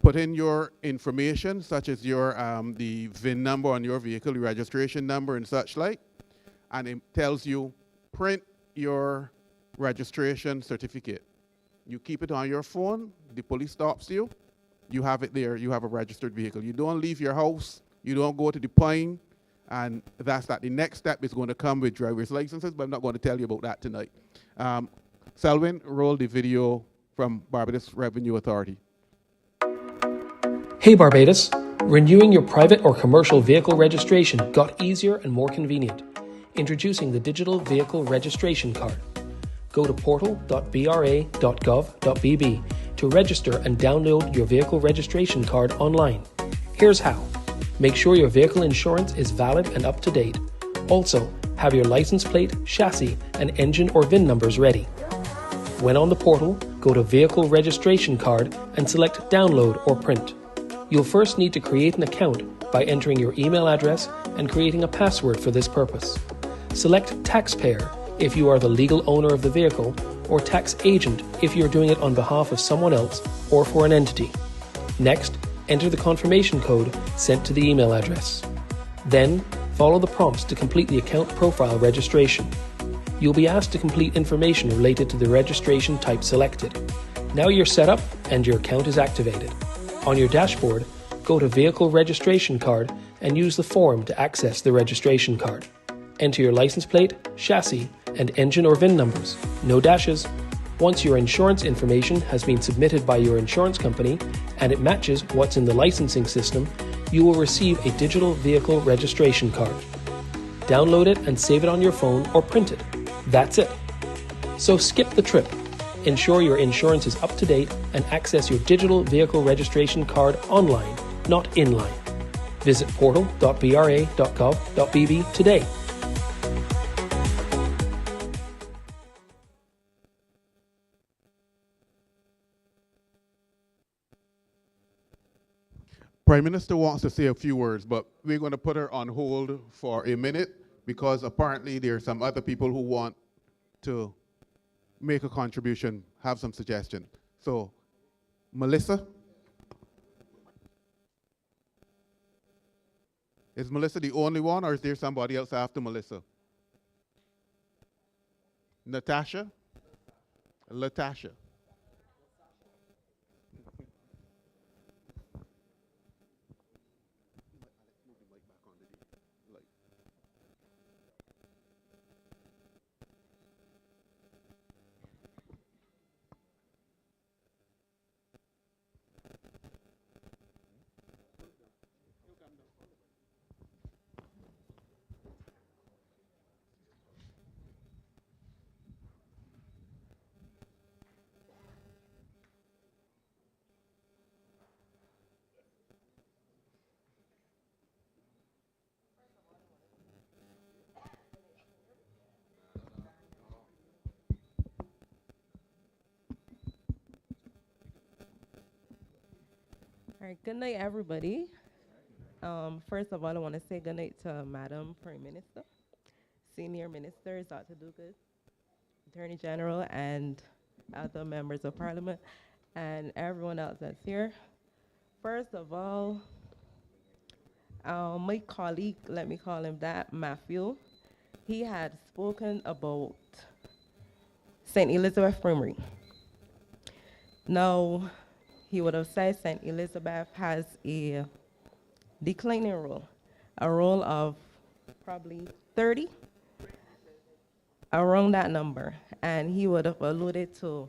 put in your information, such as your the VIN number on your vehicle, the registration number and such like, and it tells you, print your registration certificate. You keep it on your phone, the police stops you, you have it there, you have a registered vehicle. You don't leave your house, you don't go to the point, and that's that. The next step is going to come with driver's licenses, but I'm not going to tell you about that tonight. Selwyn, roll the video from Barbados Revenue Authority. Hey Barbados! Renewing your private or commercial vehicle registration got easier and more convenient. Introducing the Digital Vehicle Registration Card. Go to portal.bra.gov.bb to register and download your vehicle registration card online. Here's how. Make sure your vehicle insurance is valid and up to date. Also, have your license plate, chassis, and engine or VIN numbers ready. When on the portal, go to Vehicle Registration Card and select Download or Print. You'll first need to create an account by entering your email address and creating a password for this purpose. Select Taxpayer if you are the legal owner of the vehicle, or Tax Agent if you're doing it on behalf of someone else or for an entity. Next, enter the confirmation code sent to the email address. Then, follow the prompts to complete the account profile registration. You'll be asked to complete information related to the registration type selected. Now you're set up and your account is activated. On your dashboard, go to Vehicle Registration Card and use the form to access the registration card. Enter your license plate, chassis, and engine or VIN numbers. No dashes. Once your insurance information has been submitted by your insurance company and it matches what's in the licensing system, you will receive a digital vehicle registration card. Download it and save it on your phone or print it. That's it. So skip the trip. Ensure your insurance is up to date and access your digital vehicle registration card online, not inline. Visit portal.bra.gov.bb today. Prime Minister wants to say a few words, but we're going to put her on hold for a minute because apparently there are some other people who want to make a contribution, have some suggestion. So, Melissa? Is Melissa the only one, or is there somebody else after Melissa? Natasha? Latasha? All right, good night, everybody. First of all, I want to say good night to Madam Prime Minister, Senior Ministers, Dr. Dukas, Attorney General, and other members of Parliament, and everyone else that's here. First of all, my colleague, let me call him that, Matthew, he had spoken about St. Elizabeth Primary. Now, he would have said St. Elizabeth has a declining role, a role of probably 30, around that number. And he would have alluded to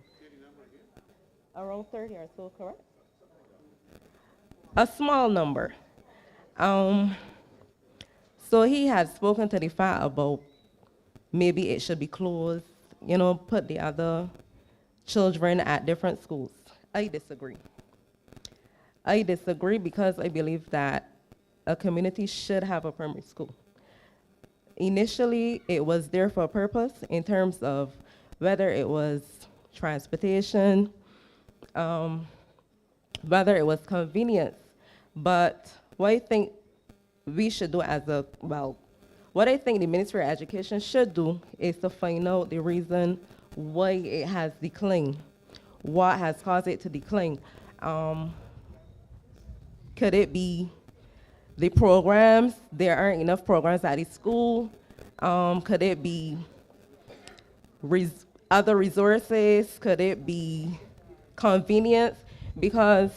around 30 or so, correct? A small number. So he had spoken to the fact about maybe it should be closed, you know, put the other children at different schools. I disagree. I disagree because I believe that a community should have a primary school. Initially, it was there for a purpose in terms of whether it was transportation, whether it was convenience. But what I think we should do as a, well, what I think the Ministry of Education should do is to find out the reason why it has declined, what has caused it to decline. Could it be the programs? There aren't enough programs at the school. Could it be other resources? Could it be convenience? Because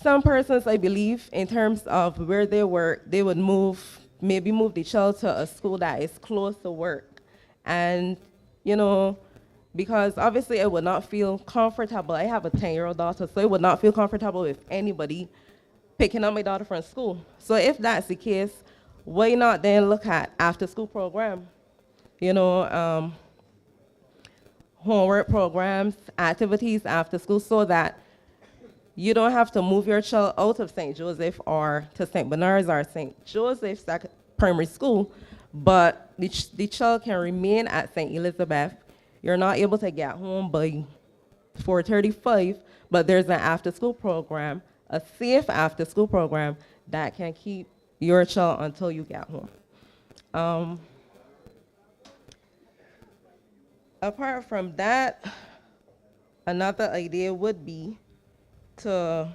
some persons, I believe, in terms of where they work, they would maybe move the child to a school that is close to work. And, you know, because obviously I would not feel comfortable. I have a 10-year-old daughter, so I would not feel comfortable with anybody picking up my daughter from school. So if that's the case, why not then look at after-school program? You know, homework programs, activities after school, so that you don't have to move your child out of St. Joseph or to St. Bernard's or St. Joseph's primary school, but the child can remain at St. Elizabeth. You're not able to get home by 4:35, but there's an after-school program, a safe after-school program that can keep your child until you get home. Apart from that, another idea would be to,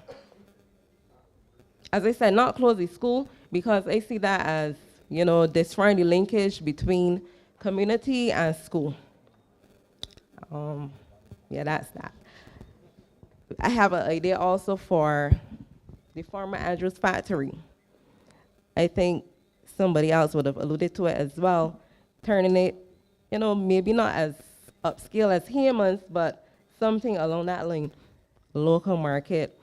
as I said, not close the school, because I see that as, you know, destroying the linkage between community and school. Yeah, that's that. I have an idea also for the former Andrews factory. I think somebody else would have alluded to it as well, turning it, you know, maybe not as upscale as Hammond's, but something along that line. Local market.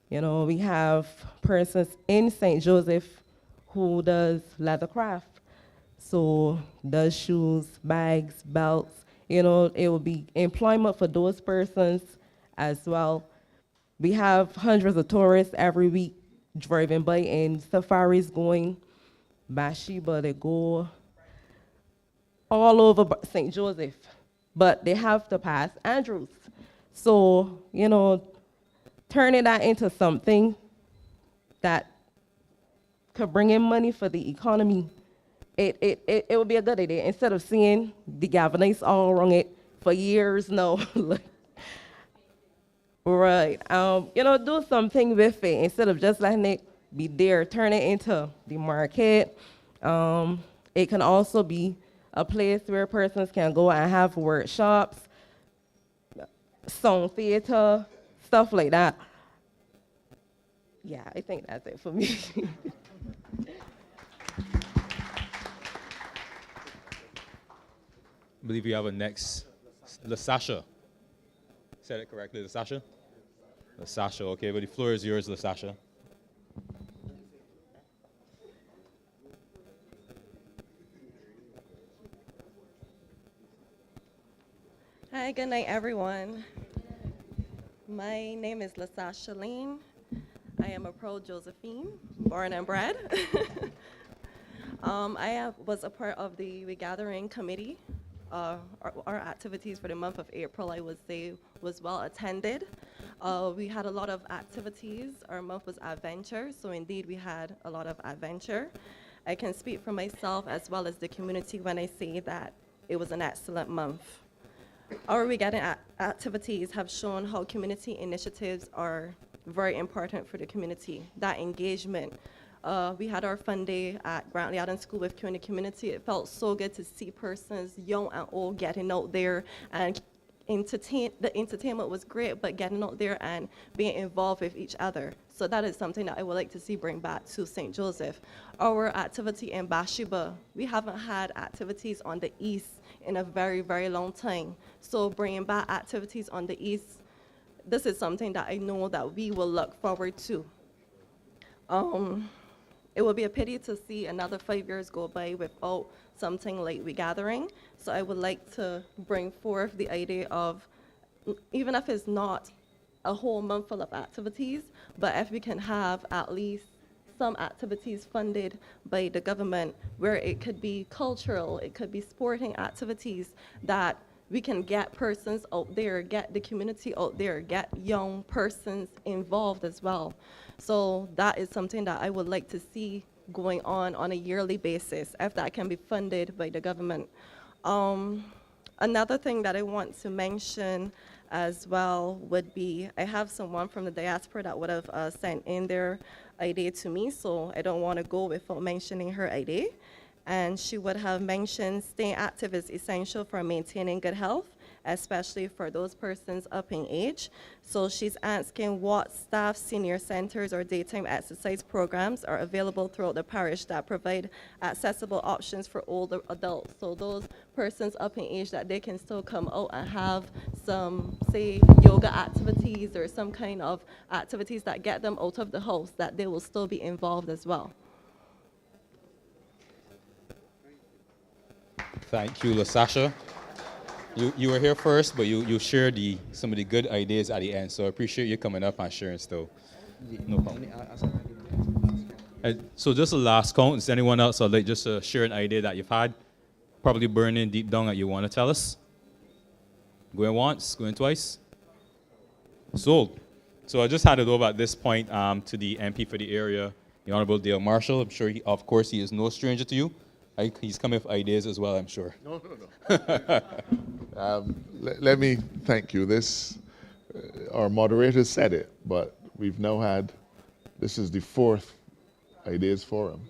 You know, we have persons in St. Joseph who does leather craft. So does shoes, bags, belts. You know, it will be employment for those persons as well. We have hundreds of tourists every week driving by in safaris going Bathsheba, they go all over St. Joseph, but they have to pass Andrews. So, you know, turning that into something that could bring in money for the economy, it would be a good idea, instead of seeing the galvanize all around it for years now. Right. You know, do something with it instead of just letting it be there. Turn it into the market. It can also be a place where persons can go and have workshops, song theater, stuff like that. Yeah, I think that's it for me. I believe we have a next, LaSasha. Said it correctly, LaSasha? LaSasha, okay, but the floor is yours, LaSasha. Hi, good night, everyone. My name is LaSasha Lane. I am a pro-Josephine, born and bred. Was a part of the regathering committee. Our activities for the month of April, I would say, was well attended. We had a lot of activities. Our month was adventure, so indeed we had a lot of adventure. I can speak for myself as well as the community when I say that it was an excellent month. Our regathering activities have shown how community initiatives are very important for the community, that engagement. We had our fun day at Grantley Adams School with the community. It felt so good to see persons, young and old, getting out there and the entertainment was great, but getting out there and being involved with each other. So that is something that I would like to see bring back to St. Joseph. Our activity in Bathsheba, we haven't had activities on the east in a very, very long time. So bringing back activities on the east, this is something that I know that we will look forward to. It would be a pity to see another 5 years go by without something like regathering. So I would like to bring forth the idea of, even if it's not a whole month full of activities, but if we can have at least some activities funded by the government, where it could be cultural, it could be sporting activities, that we can get persons out there, get the community out there, get young persons involved as well. So that is something that I would like to see going on a yearly basis, if that can be funded by the government. Another thing that I want to mention as well would be, I have someone from the diaspora that would have sent in their idea to me, so I don't want to go without mentioning her idea. And she would have mentioned staying active is essential for maintaining good health especially for those persons up in age. So she's asking what staff senior centers or daytime exercise programs are available throughout the parish that provide accessible options for older adults. So those persons up in age that they can still come out and have some, say, yoga activities or some kind of activities that get them out of the house, that they will still be involved as well. Thank you, LaSasha. You were here first, but you shared some of the good ideas at the end, so I appreciate you coming up and sharing still. No problem. So just a last count, is anyone else would like just to share an idea that you've had, probably burning deep down that you want to tell us? Going once, going twice? Sold. So I just had it over at this point to the MP for the area, the Honorable Dale Marshall. I'm sure, of course, he is no stranger to you. He's coming with ideas as well, I'm sure. No. Let me thank you. Our moderator said it, but we've now had, this is the 4th Ideas Forum,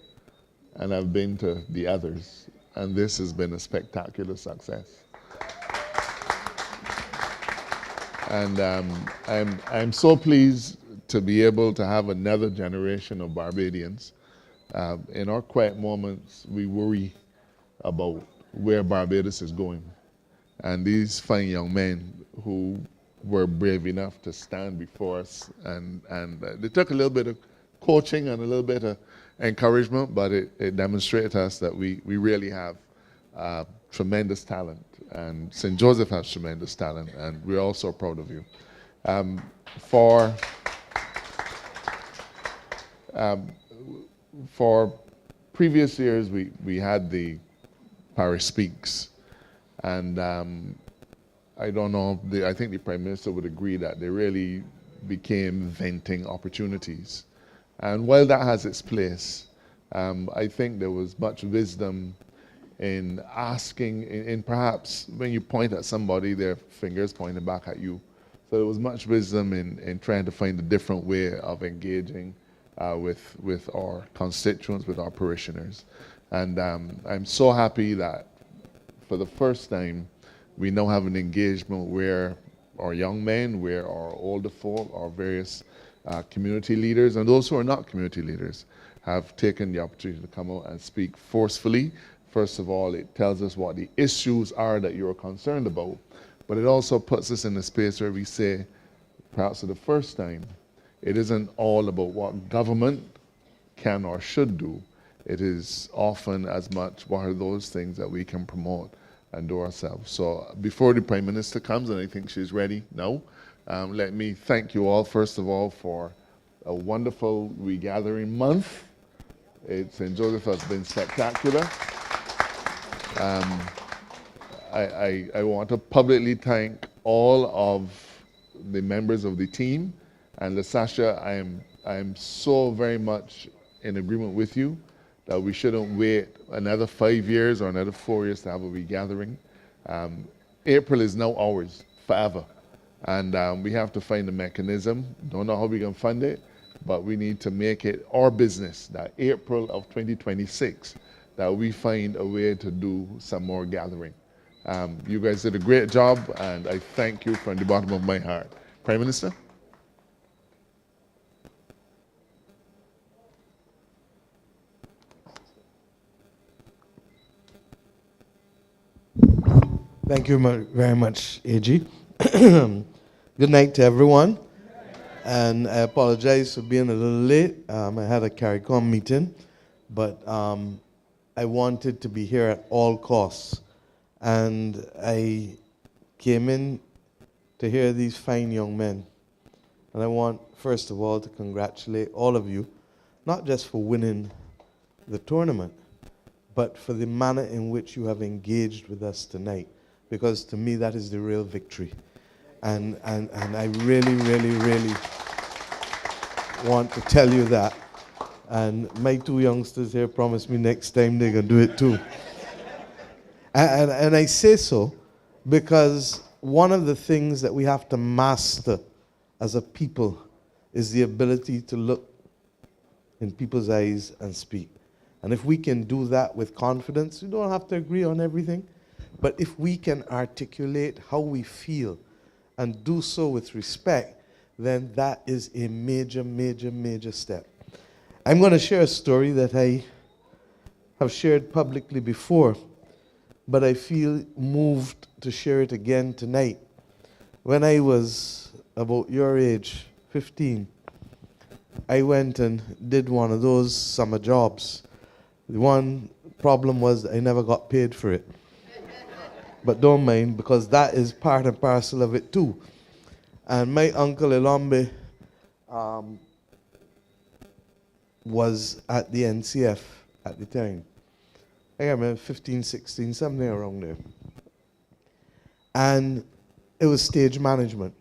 and I've been to the others, and this has been a spectacular success. And I'm so pleased to be able to have another generation of Barbadians. In our quiet moments, we worry about where Barbados is going. And these fine young men who were brave enough to stand before us, and they took a little bit of coaching and a little bit of encouragement, but it demonstrated to us that we really have tremendous talent. And St. Joseph has tremendous talent, and we're all so proud of you. For previous years, we had the Parish Speaks, and I don't know, I think the Prime Minister would agree that they really became venting opportunities. And while that has its place, I think there was much wisdom in asking, in perhaps when you point at somebody, their fingers pointing back at you. So there was much wisdom in trying to find a different way of engaging with our constituents, with our parishioners. And I'm so happy that for the first time, we now have an engagement where our young men, where our older folk, our various community leaders, and those who are not community leaders, have taken the opportunity to come out and speak forcefully. First of all, it tells us what the issues are that you're concerned about, but it also puts us in a space where we say, perhaps for the first time, it isn't all about what government can or should do. It is often as much what are those things that we can promote and do ourselves. So before the Prime Minister comes, and I think she's ready now, let me thank you all, first of all, for a wonderful regathering month. St. Joseph has been spectacular. I want to publicly thank all of the members of the team. And LaSasha, I am so very much in agreement with you that we shouldn't wait another 5 years or another 4 years to have a regathering. April is now ours, forever. And we have to find a mechanism. Don't know how we can fund it, but we need to make it our business that April of 2026, that we find a way to do some more gathering. You guys did a great job, and I thank you from the bottom of my heart. Prime Minister? Thank you very much, AG. Good night to everyone. And I apologize for being a little late. I had a CARICOM meeting, but I wanted to be here at all costs. And I came in to hear these fine young men. And I want, first of all, to congratulate all of you, not just for winning the tournament, but for the manner in which you have engaged with us tonight. Because to me, that is the real victory. And I really, really, really want to tell you that. And my 2 youngsters here promised me next time they're going to do it too. And I say so because one of the things that we have to master as a people is the ability to look in people's eyes and speak. And if we can do that with confidence, we don't have to agree on everything, But if we can articulate how we feel and do so with respect, then that is a major, major, major step. I'm going to share a story that I have shared publicly before, but I feel moved to share it again tonight. When I was about your age, 15, I went and did one of those summer jobs. The one problem was I never got paid for it. But don't mind, because that is part and parcel of it too. And my uncle Elombe was at the NCF at the time. I remember 15, 16, something around there. And it was stage management.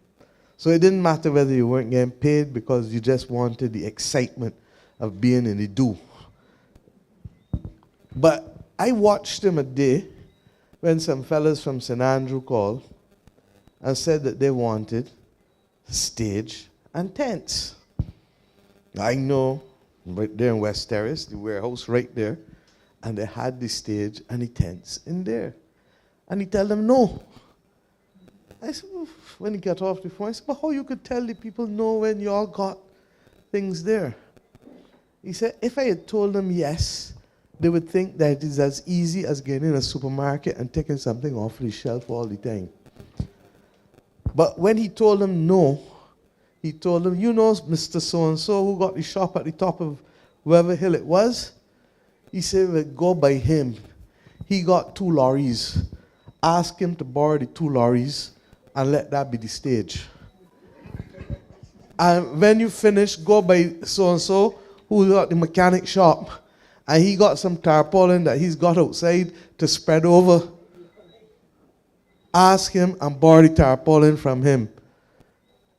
So it didn't matter whether you weren't getting paid, because you just wanted the excitement of being in the do. But I watched him a day when some fellas from St. Andrew called and said that they wanted stage and tents. I know, right there in West Terrace, the warehouse right there, and they had the stage and the tents in there. And he told them no. I said, well, when he got off the phone, I said, but how you could tell the people no when you all got things there? He said, if I had told them yes, they would think that it is as easy as getting in a supermarket and taking something off the shelf all the time. But when he told them no, he told them, you know Mr. So-and-so who got the shop at the top of wherever hill it was? He said, well, go by him. He got 2 lorries. Ask him to borrow the 2 lorries and let that be the stage. And when you finish, go by so-and-so who got the mechanic shop. And he got some tarpaulin that he's got outside to spread over. Ask him and borrow the tarpaulin from him.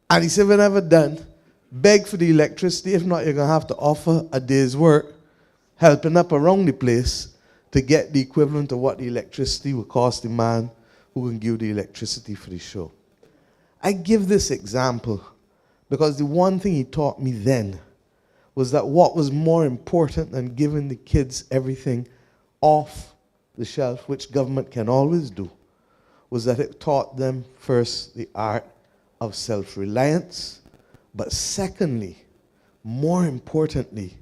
And he said, whenever done, beg for the electricity. If not, you're going to have to offer a day's work, helping up around the place to get the equivalent of what the electricity will cost the man who can give the electricity for the show. I give this example because the one thing he taught me then was that what was more important than giving the kids everything off the shelf, which government can always do, was that it taught them first the art of self-reliance, but secondly, more importantly,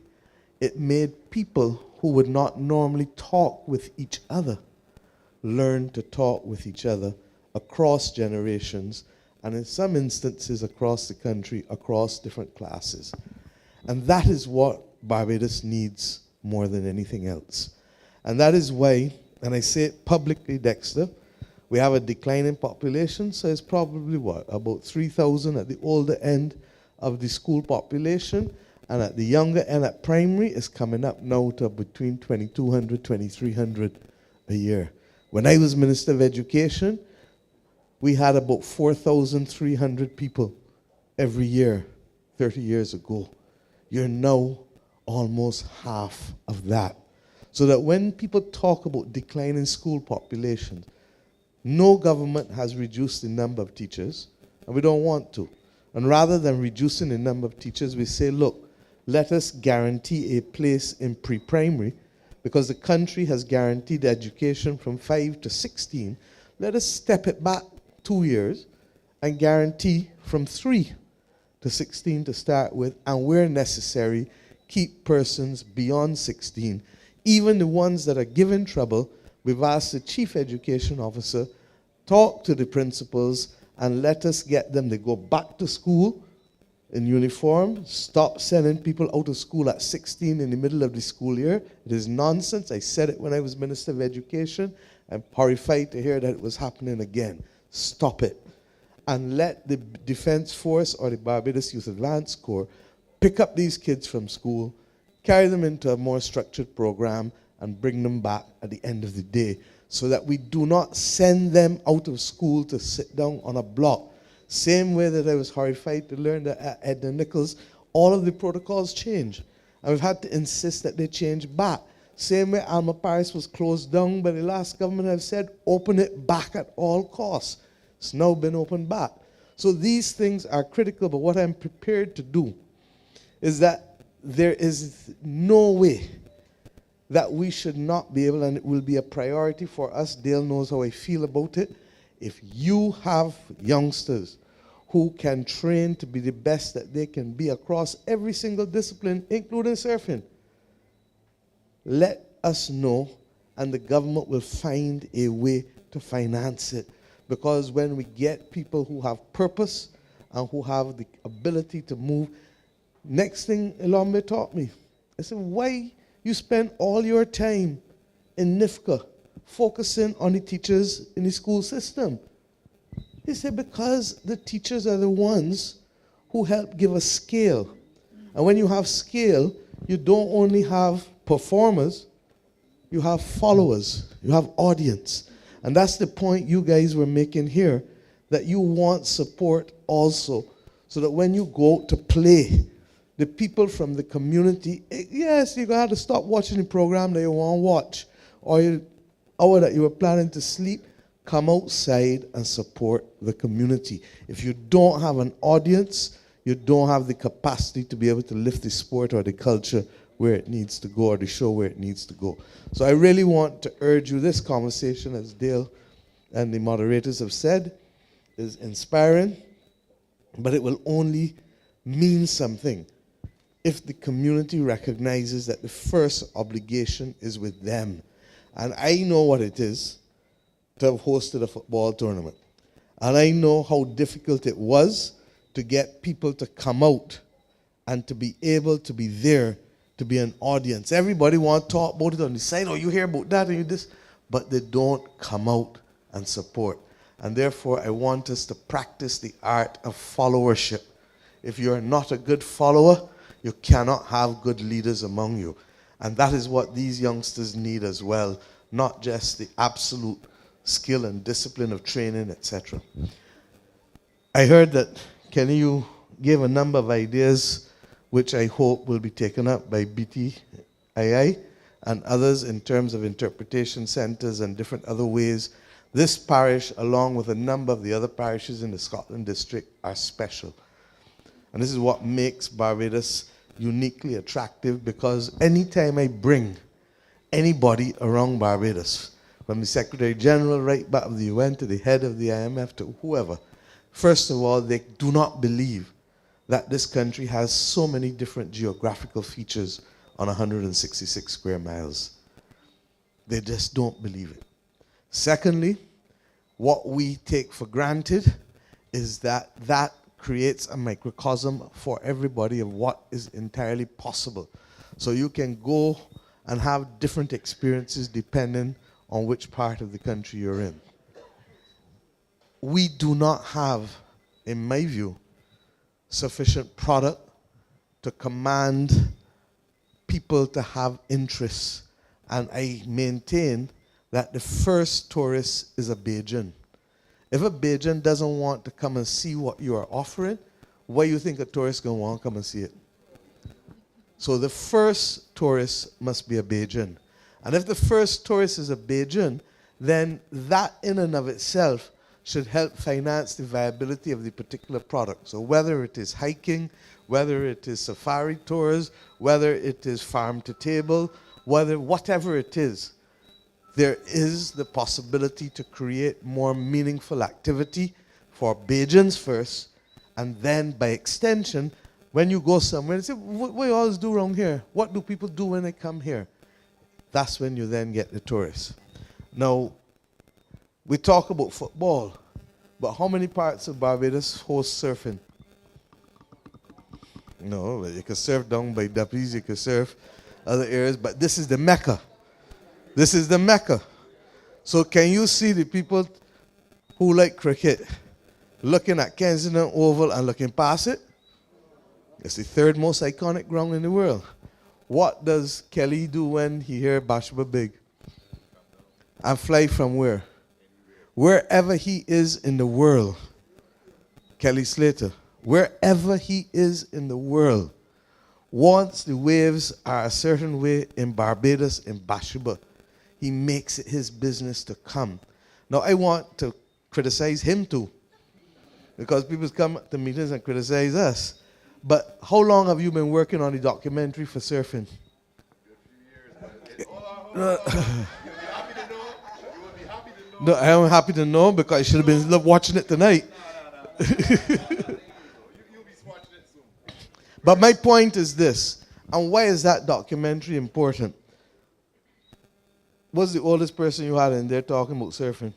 it made people who would not normally talk with each other learn to talk with each other across generations, and in some instances across the country, across different classes. And that is what Barbados needs more than anything else. And that is why, and I say it publicly, Dexter, we have a declining population, so it's probably what, about 3,000 at the older end of the school population, and at the younger end at primary is coming up now to between 2,200, 2,300 a year. When I was Minister of Education, we had about 4,300 people every year 30 years ago. You're now almost half of that. So that when people talk about declining school populations, no government has reduced the number of teachers, and we don't want to. And rather than reducing the number of teachers, we say, look, let us guarantee a place in pre-primary, because the country has guaranteed education from 5 to 16. Let us step it back 2 years and guarantee from 3 to 16 to start with, and where necessary, keep persons beyond 16. Even the ones that are giving trouble, we've asked the chief education officer, talk to the principals and let us get them to go back to school in uniform, stop sending people out of school at 16 in the middle of the school year. It is nonsense. I said it when I was Minister of Education. I'm horrified to hear that it was happening again. Stop it. And let the Defense Force or the Barbados Youth Advance Corps pick up these kids from school, carry them into a more structured program, and bring them back at the end of the day, so that we do not send them out of school to sit down on a block. Same way that I was horrified to learn that at Edna Nichols, all of the protocols change. And we've had to insist that they change back. Same way Alma Paris was closed down, but the last government have said, open it back at all costs. It's now been opened back. So these things are critical, but what I'm prepared to do is that there is no way that we should not be able, and it will be a priority for us. Dale knows how I feel about it. If you have youngsters who can train to be the best that they can be across every single discipline, including surfing, let us know, and the government will find a way to finance it. Because when we get people who have purpose and who have the ability to move, next thing Ilombe taught me, I said, why you spend all your time in NIFCA focusing on the teachers in the school system? He said, because the teachers are the ones who help give us scale. And when you have scale, you don't only have performers, you have followers, you have audience. And that's the point you guys were making here, that you want support also, so that when you go out to play, the people from the community, yes, you're going to have to stop watching the program that you want to watch, or the hour that you were planning to sleep, come outside and support the community. If you don't have an audience, you don't have the capacity to be able to lift the sport or the culture where it needs to go, or the show where it needs to go. So I really want to urge you, this conversation, as Dale and the moderators have said, is inspiring, but it will only mean something if the community recognizes that the first obligation is with them. And I know what it is to have hosted a football tournament. And I know how difficult it was to get people to come out and to be able to be there, to be an audience. Everybody want to talk about it on the side, oh, you hear about that and you this, but they don't come out and support. And therefore, I want us to practice the art of followership. If you're not a good follower, you cannot have good leaders among you. And that is what these youngsters need as well, not just the absolute skill and discipline of training, etc. I heard that, Kenny, you gave a number of ideas which I hope will be taken up by BTII and others in terms of interpretation centers and different other ways. This parish, along with a number of the other parishes in the Scotland district, are special. And this is what makes Barbados uniquely attractive, because anytime I bring anybody around Barbados, from the Secretary General right back of the UN to the head of the IMF to whoever, first of all, they do not believe that this country has so many different geographical features on 166 square miles. They just don't believe it. Secondly, what we take for granted is that that creates a microcosm for everybody of what is entirely possible. So you can go and have different experiences depending on which part of the country you're in. We do not have, in my view, sufficient product to command people to have interests. And I maintain that the first tourist is a Bajan. If a Bajan doesn't want to come and see what you are offering, why you think a tourist is going to want to come and see it? So the first tourist must be a Bajan. And if the first tourist is a Bajan, then that in and of itself should help finance the viability of the particular product. So whether it is hiking, whether it is safari tours, whether it is farm to table, whatever it is, there is the possibility to create more meaningful activity for Bajans first, and then by extension, when you go somewhere and say, what you always do around here? What do people do when they come here? That's when you then get the tourists. Now, we talk about football, but how many parts of Barbados host surfing? No, you can surf down by Duppies, you can surf other areas, but this is the Mecca. This is the Mecca. So can you see the people who like cricket looking at Kensington Oval and looking past it? It's the third most iconic ground in the world. What does Kelly do when he hears Bashba Big? And fly from where? Wherever he is in the world. Kelly Slater. Wherever he is in the world. Once the waves are a certain way in Barbados, in Bashba, he makes it his business to come. Now, I want to criticize him too, because people come to meetings and criticize us. But how long have you been working on the documentary for surfing? No, I am happy to know because I should have been watching it tonight. But my point is this, and why is that documentary important? What's the oldest person you had in there talking about surfing?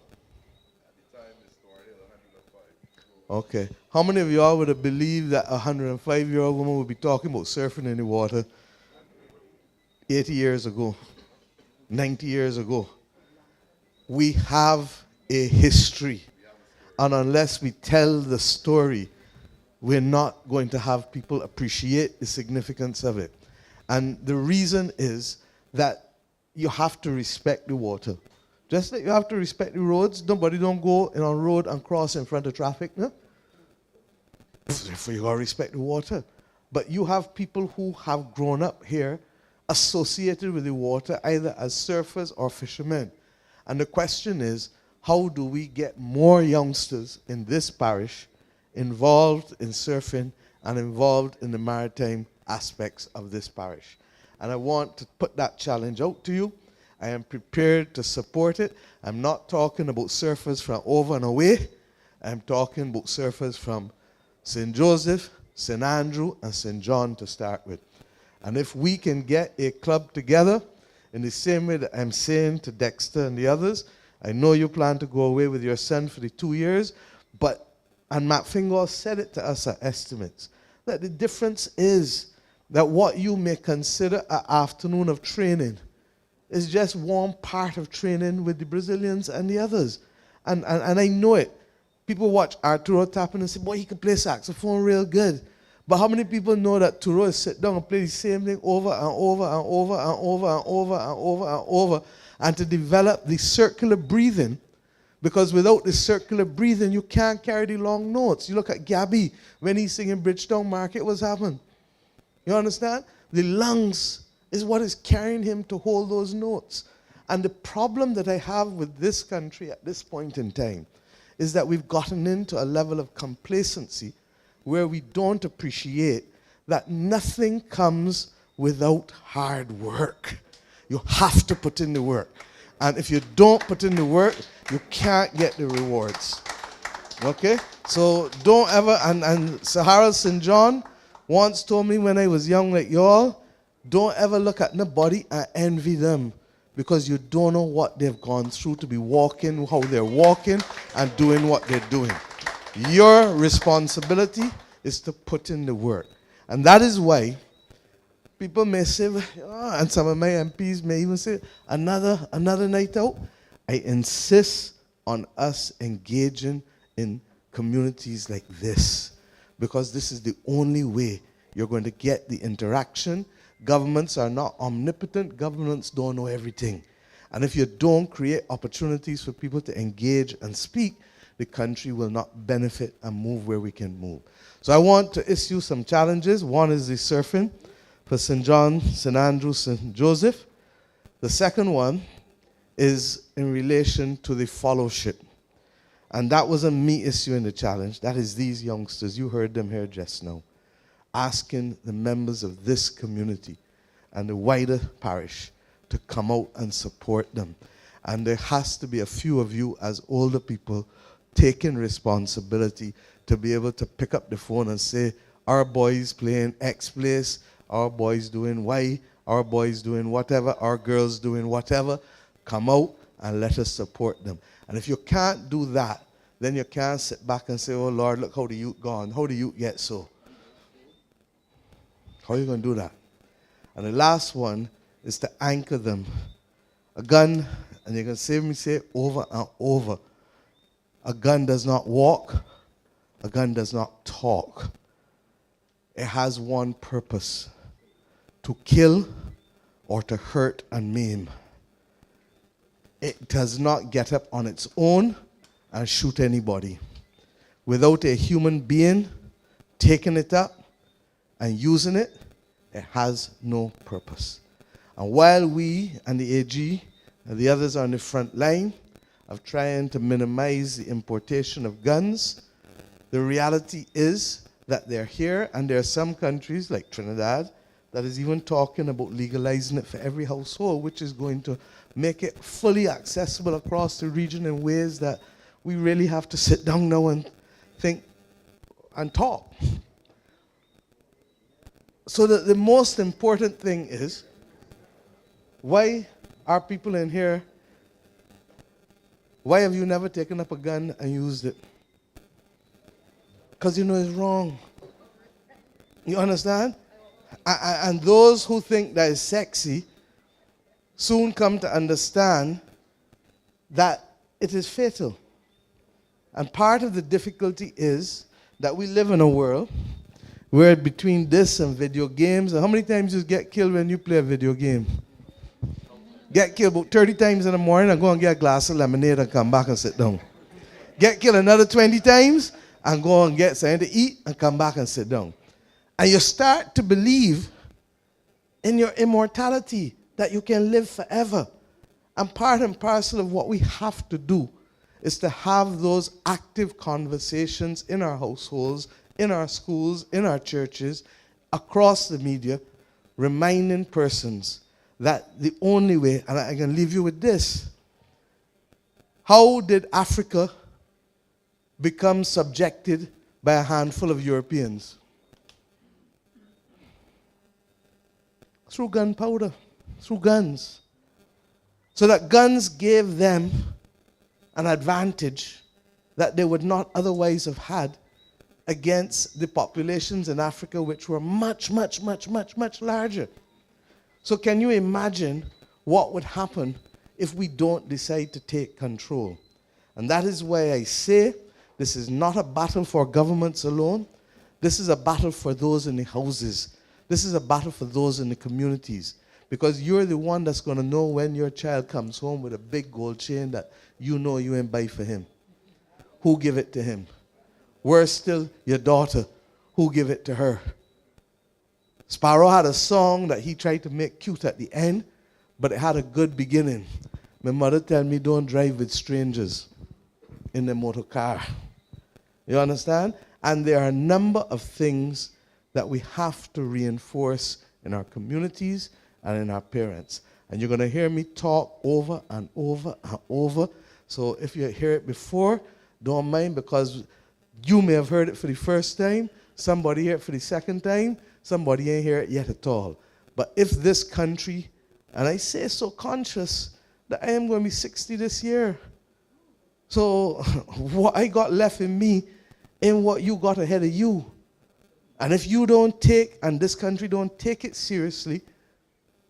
Okay. How many of y'all would have believed that a 105-year-old woman would be talking about surfing in the water 80 years ago, 90 years ago? We have a history. And unless we tell the story, we're not going to have people appreciate the significance of it. And the reason is that you have to respect the water. Just like you have to respect the roads. Nobody don't go in a road and cross in front of traffic, no? Therefore you gotta respect the water. But you have people who have grown up here associated with the water either as surfers or fishermen. And the question is, how do we get more youngsters in this parish involved in surfing and involved in the maritime aspects of this parish? And I want to put that challenge out to you. I am prepared to support it. I'm not talking about surfers from over and away. I'm talking about surfers from St. Joseph, St. Andrew, and St. John to start with. And if we can get a club together in the same way that I'm saying to Dexter and the others, I know you plan to go away with your son for the 2 years, and Matt Fingal said it to us at estimates, that the difference is that what you may consider an afternoon of training is just one part of training with the Brazilians and the others. And I know it. People watch Arturo tapping and say, boy, he can play saxophone real good. But how many people know that Turo sit down and play the same thing over and over and over and over and over and over and over, and to develop the circular breathing? Because without the circular breathing, you can't carry the long notes. You look at Gabby, when he's singing Bridgetown Market, what's happened? You understand? The lungs is what is carrying him to hold those notes. And the problem that I have with this country at this point in time is that we've gotten into a level of complacency where we don't appreciate that nothing comes without hard work. You have to put in the work. And if you don't put in the work, you can't get the rewards. Okay? So don't ever, and Sahara St. John once told me when I was young like y'all, don't ever look at nobody and envy them, because you don't know what they've gone through to be walking, how they're walking, and doing what they're doing. Your responsibility is to put in the work. And that is why people may say, and some of my MPs may even say, another night out. I insist on us engaging in communities like this, because this is the only way you're going to get the interaction. Governments are not omnipotent. Governments don't know everything. And if you don't create opportunities for people to engage and speak, the country will not benefit and move where we can move. So I want to issue some challenges. One is the surfing for St. John, St. Andrew, St. Joseph. The second one is in relation to the fellowship. And that was a me issue in the challenge. That is these youngsters. You heard them here just now, asking the members of this community and the wider parish to come out and support them. And there has to be a few of you as older people taking responsibility to be able to pick up the phone and say, our boys playing X place, our boys doing Y, our boys doing whatever, our girls doing whatever. Come out and let us support them. And if you can't do that, then you can't sit back and say, oh Lord, look how the youth gone. How the youth get so? How are you going to do that? And the last one is to anchor them. A gun, and you can see me say over and over, a gun does not walk, a gun does not talk. It has one purpose: to kill or to hurt and maim. It does not get up on its own and shoot anybody. Without a human being taking it up and using it, it has no purpose. And while we and the AG and the others are on the front line of trying to minimize the importation of guns, the reality is that they're here, and there are some countries like Trinidad that is even talking about legalizing it for every household, which is going to make it fully accessible across the region in ways that we really have to sit down now and think and talk. So the most important thing is, why are people in here, why have you never taken up a gun and used it? Because you know it's wrong. You understand? And those who think that is sexy soon come to understand that it is fatal. And part of the difficulty is that we live in a world where between this and video games, how many times you get killed when you play a video game? Get killed about 30 times in the morning and go and get a glass of lemonade and come back and sit down. Get killed another 20 times and go and get something to eat and come back and sit down. And you start to believe in your immortality, that you can live forever. And part and parcel of what we have to do is to have those active conversations in our households, in our schools, in our churches, across the media, reminding persons that the only way, and I can leave you with this, how did Africa become subjected by a handful of Europeans? Through gunpowder, through guns. So that guns gave them an advantage that they would not otherwise have had against the populations in Africa, which were much, much, much, much, much larger. So can you imagine what would happen if we don't decide to take control? And that is why I say this is not a battle for governments alone. This is a battle for those in the houses. This is a battle for those in the communities. Because you're the one that's going to know when your child comes home with a big gold chain that you know you ain't buy for him. Who give it to him? Worse still, your daughter. Who give it to her? Sparrow had a song that he tried to make cute at the end, but it had a good beginning. My mother tell me don't drive with strangers in the motor car. You understand? And there are a number of things that we have to reinforce in our communities and in our parents. And you're going to hear me talk over and over and over. So if you hear it before, don't mind, because you may have heard it for the first time, somebody hear it for the second time, somebody ain't hear it yet at all. But if this country, and I say so conscious that I am going to be 60 this year. So what I got left in me ain't what you got ahead of you. And if you don't take, and this country don't take it seriously,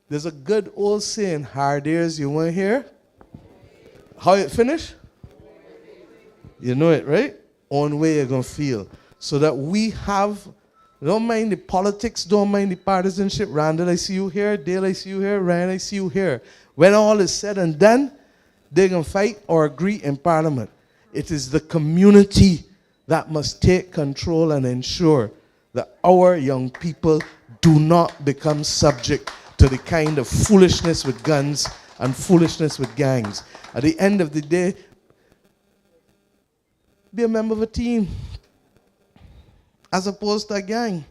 there's a good old saying, hard ears, you want to hear? How it finish? You know it, right? Own way you're going to feel. So that we have, don't mind the politics, don't mind the partisanship. Randall, I see you here. Dale, I see you here. Ryan, I see you here. When all is said and done, they can fight or agree in Parliament. It is the community that must take control and ensure that our young people do not become subject to the kind of foolishness with guns and foolishness with gangs. At the end of the day, be a member of a team as opposed to a gang.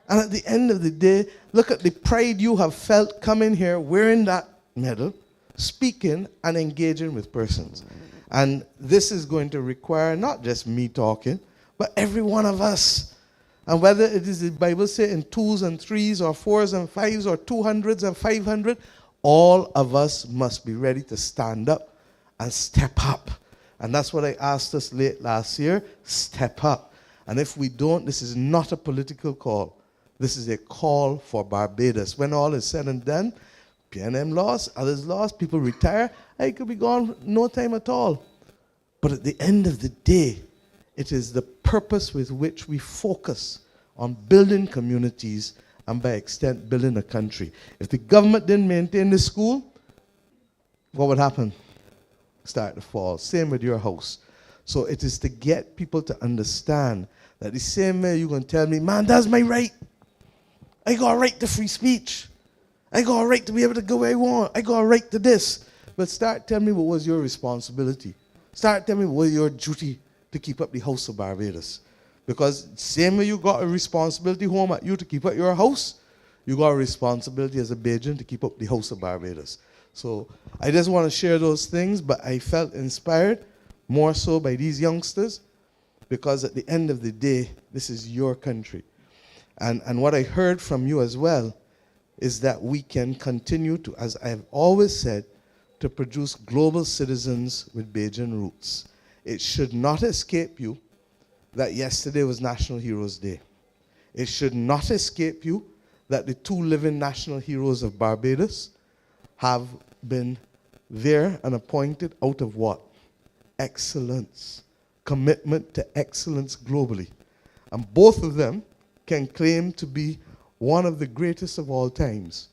And at the end of the day, look at the pride you have felt coming here, wearing that medal, speaking and engaging with persons. And this is going to require not just me talking, but every one of us. And whether it is the Bible say in 2s and 3s or 4s and 5s or 200s and 500, all of us must be ready to stand up and step up. And that's what I asked us late last year, step up. And if we don't, this is not a political call. This is a call for Barbados. When all is said and done, PNM lost, others lost, people retire, I could be gone no time at all. But at the end of the day, it is the purpose with which we focus on building communities and by extent building a country. If the government didn't maintain the school, what would happen? Start to fall. Same with your house. So it is to get people to understand that the same way you're going to tell me, man, that's my right. I got a right to free speech. I got a right to be able to go where I want. I got a right to this. But start telling me what was your responsibility. Start telling me what was your duty to keep up the house of Barbados. Because same way you got a responsibility home at you to keep up your house, you got a responsibility as a Bajan to keep up the house of Barbados. So I just want to share those things, but I felt inspired more so by these youngsters, because at the end of the day, this is your country. And what I heard from you as well is that we can continue to, as I've always said, to produce global citizens with Bajan roots. It should not escape you that yesterday was National Heroes Day. It should not escape you that the 2 living national heroes of Barbados have been there and appointed out of what? Excellence. Commitment to excellence globally. And both of them can claim to be one of the greatest of all times.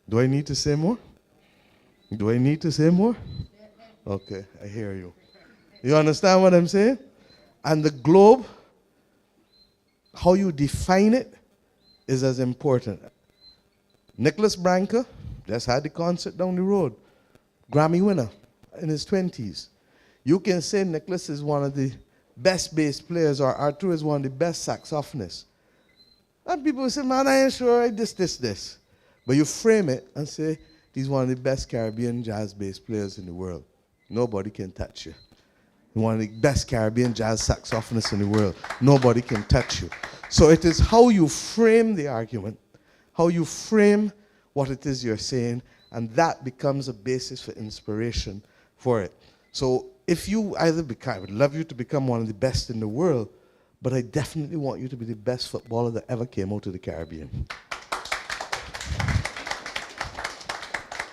Do I need to say more? Do I need to say more? Okay, I hear you. You understand what I'm saying? And the globe, how you define it, is as important. Nicholas Branca just had the concert down the road. Grammy winner in his 20s. You can say Nicholas is one of the best bass players, or Arthur is one of the best saxophonists. And people will say, man, I ain't sure this. But you frame it and say, he's one of the best Caribbean jazz bass players in the world. Nobody can touch you. One of the best Caribbean jazz saxophonists in the world. Nobody can touch you. So it is how you frame the argument, how you frame what it is you're saying, and that becomes a basis for inspiration for it. So if you either become, I would love you to become one of the best in the world, but I definitely want you to be the best footballer that ever came out of the Caribbean.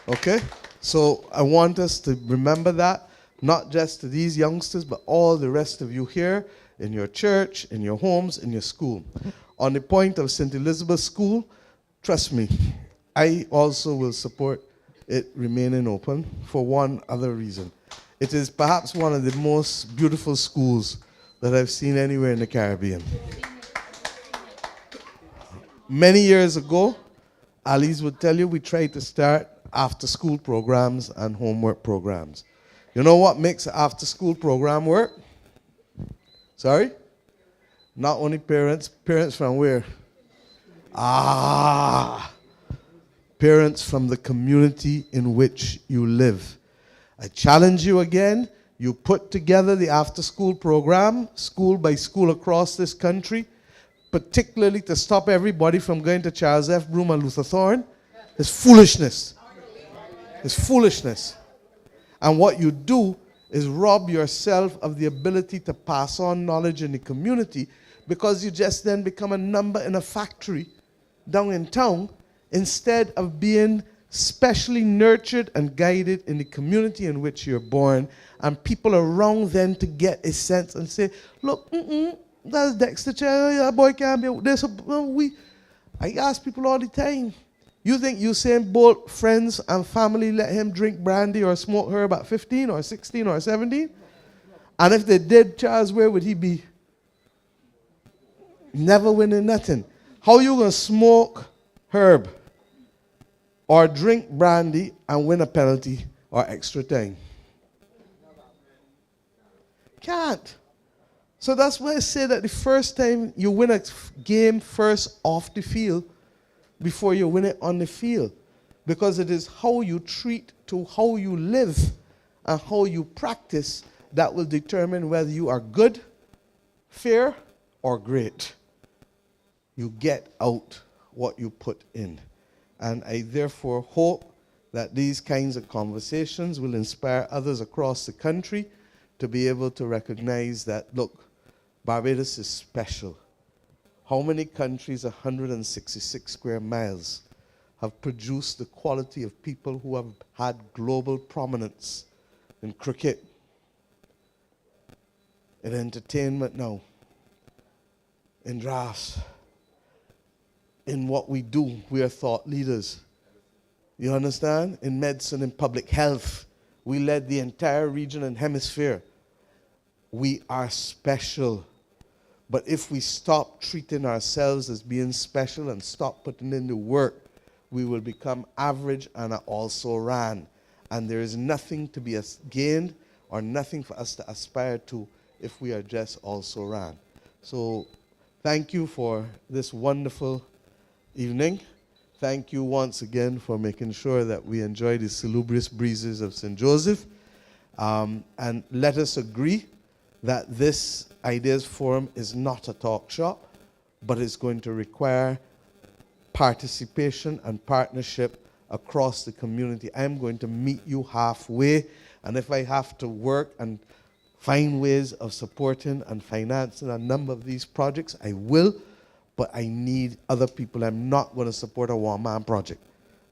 Okay? So I want us to remember that, not just to these youngsters, but all the rest of you here, in your church, in your homes, in your school. On the point of St. Elizabeth School, trust me, I also will support it remaining open for one other reason. It is perhaps one of the most beautiful schools that I've seen anywhere in the Caribbean. Many years ago, Alice would tell you, we tried to start after-school programs and homework programs. You know what makes an after-school program work? Sorry? Not only parents. Parents from where? Parents from the community in which you live. I challenge you again. You put together the after-school program, school by school across this country, particularly to stop everybody from going to Charles F. Broome and Luther Thorne. It's foolishness. It's foolishness. And what you do is rob yourself of the ability to pass on knowledge in the community, because you just then become a number in a factory down in town instead of being specially nurtured and guided in the community in which you're born, and people around then to get a sense and say, look, that's Dexter Child, that boy can't be out there. So I ask people all the time, you think Usain Bolt friends and family let him drink brandy or smoke herb at 15 or 16 or 17? And if they did, Charles, where would he be? Never winning nothing. How you gonna smoke herb or drink brandy and win a penalty or extra time? Can't. So that's why I say that the first time you win a game first off the field before you win it on the field. Because it is how you treat to how you live and how you practice that will determine whether you are good, fair, or great. You get out what you put in. And I therefore hope that these kinds of conversations will inspire others across the country to be able to recognize that, look, Barbados is special. How many countries, 166 square miles, have produced the quality of people who have had global prominence in cricket, in entertainment now, in drafts, in what we do? We are thought leaders. You understand? In medicine and public health, we led the entire region and hemisphere. We are special. But if we stop treating ourselves as being special and stop putting in the work, we will become average and also ran. And there is nothing to be gained or nothing for us to aspire to if we are just also ran. So Thank you for this wonderful evening. Thank you once again for making sure that we enjoy the salubrious breezes of St. Joseph. And let us agree that this Ideas Forum is not a talk shop, but it's going to require participation and partnership across the community. I'm going to meet you halfway, and if I have to work and find ways of supporting and financing a number of these projects, I will, but I need other people. I'm not going to support a one-man project.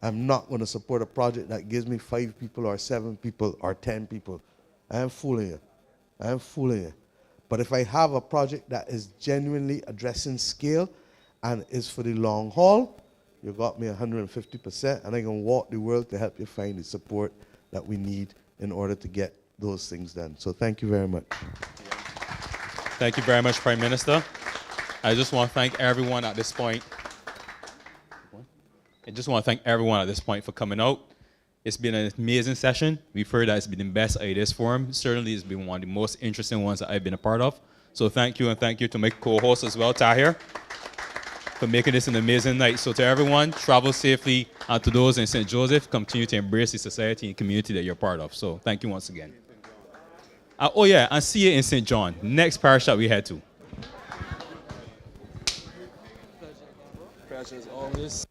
I'm not going to support a project that gives me 5 people or 7 people or 10 people. I am fooling you. I am fooling you. But if I have a project that is genuinely addressing scale and is for the long haul, you got me 150%, and I can walk the world to help you find the support that we need in order to get those things done. So thank you very much. Thank you very much, Prime Minister. I just want to thank everyone at this point. For coming out. It's been an amazing session. We've heard that it's been the best Ideas Forum. Certainly, it's been one of the most interesting ones that I've been a part of. So thank you, and thank you to my co-host as well, Tahir, for making this an amazing night. So to everyone, travel safely, and to those in St. Joseph, continue to embrace the society and community that you're part of. So thank you once again. Oh yeah, and see you in St. John, next parish that we head to. Pleasure as always.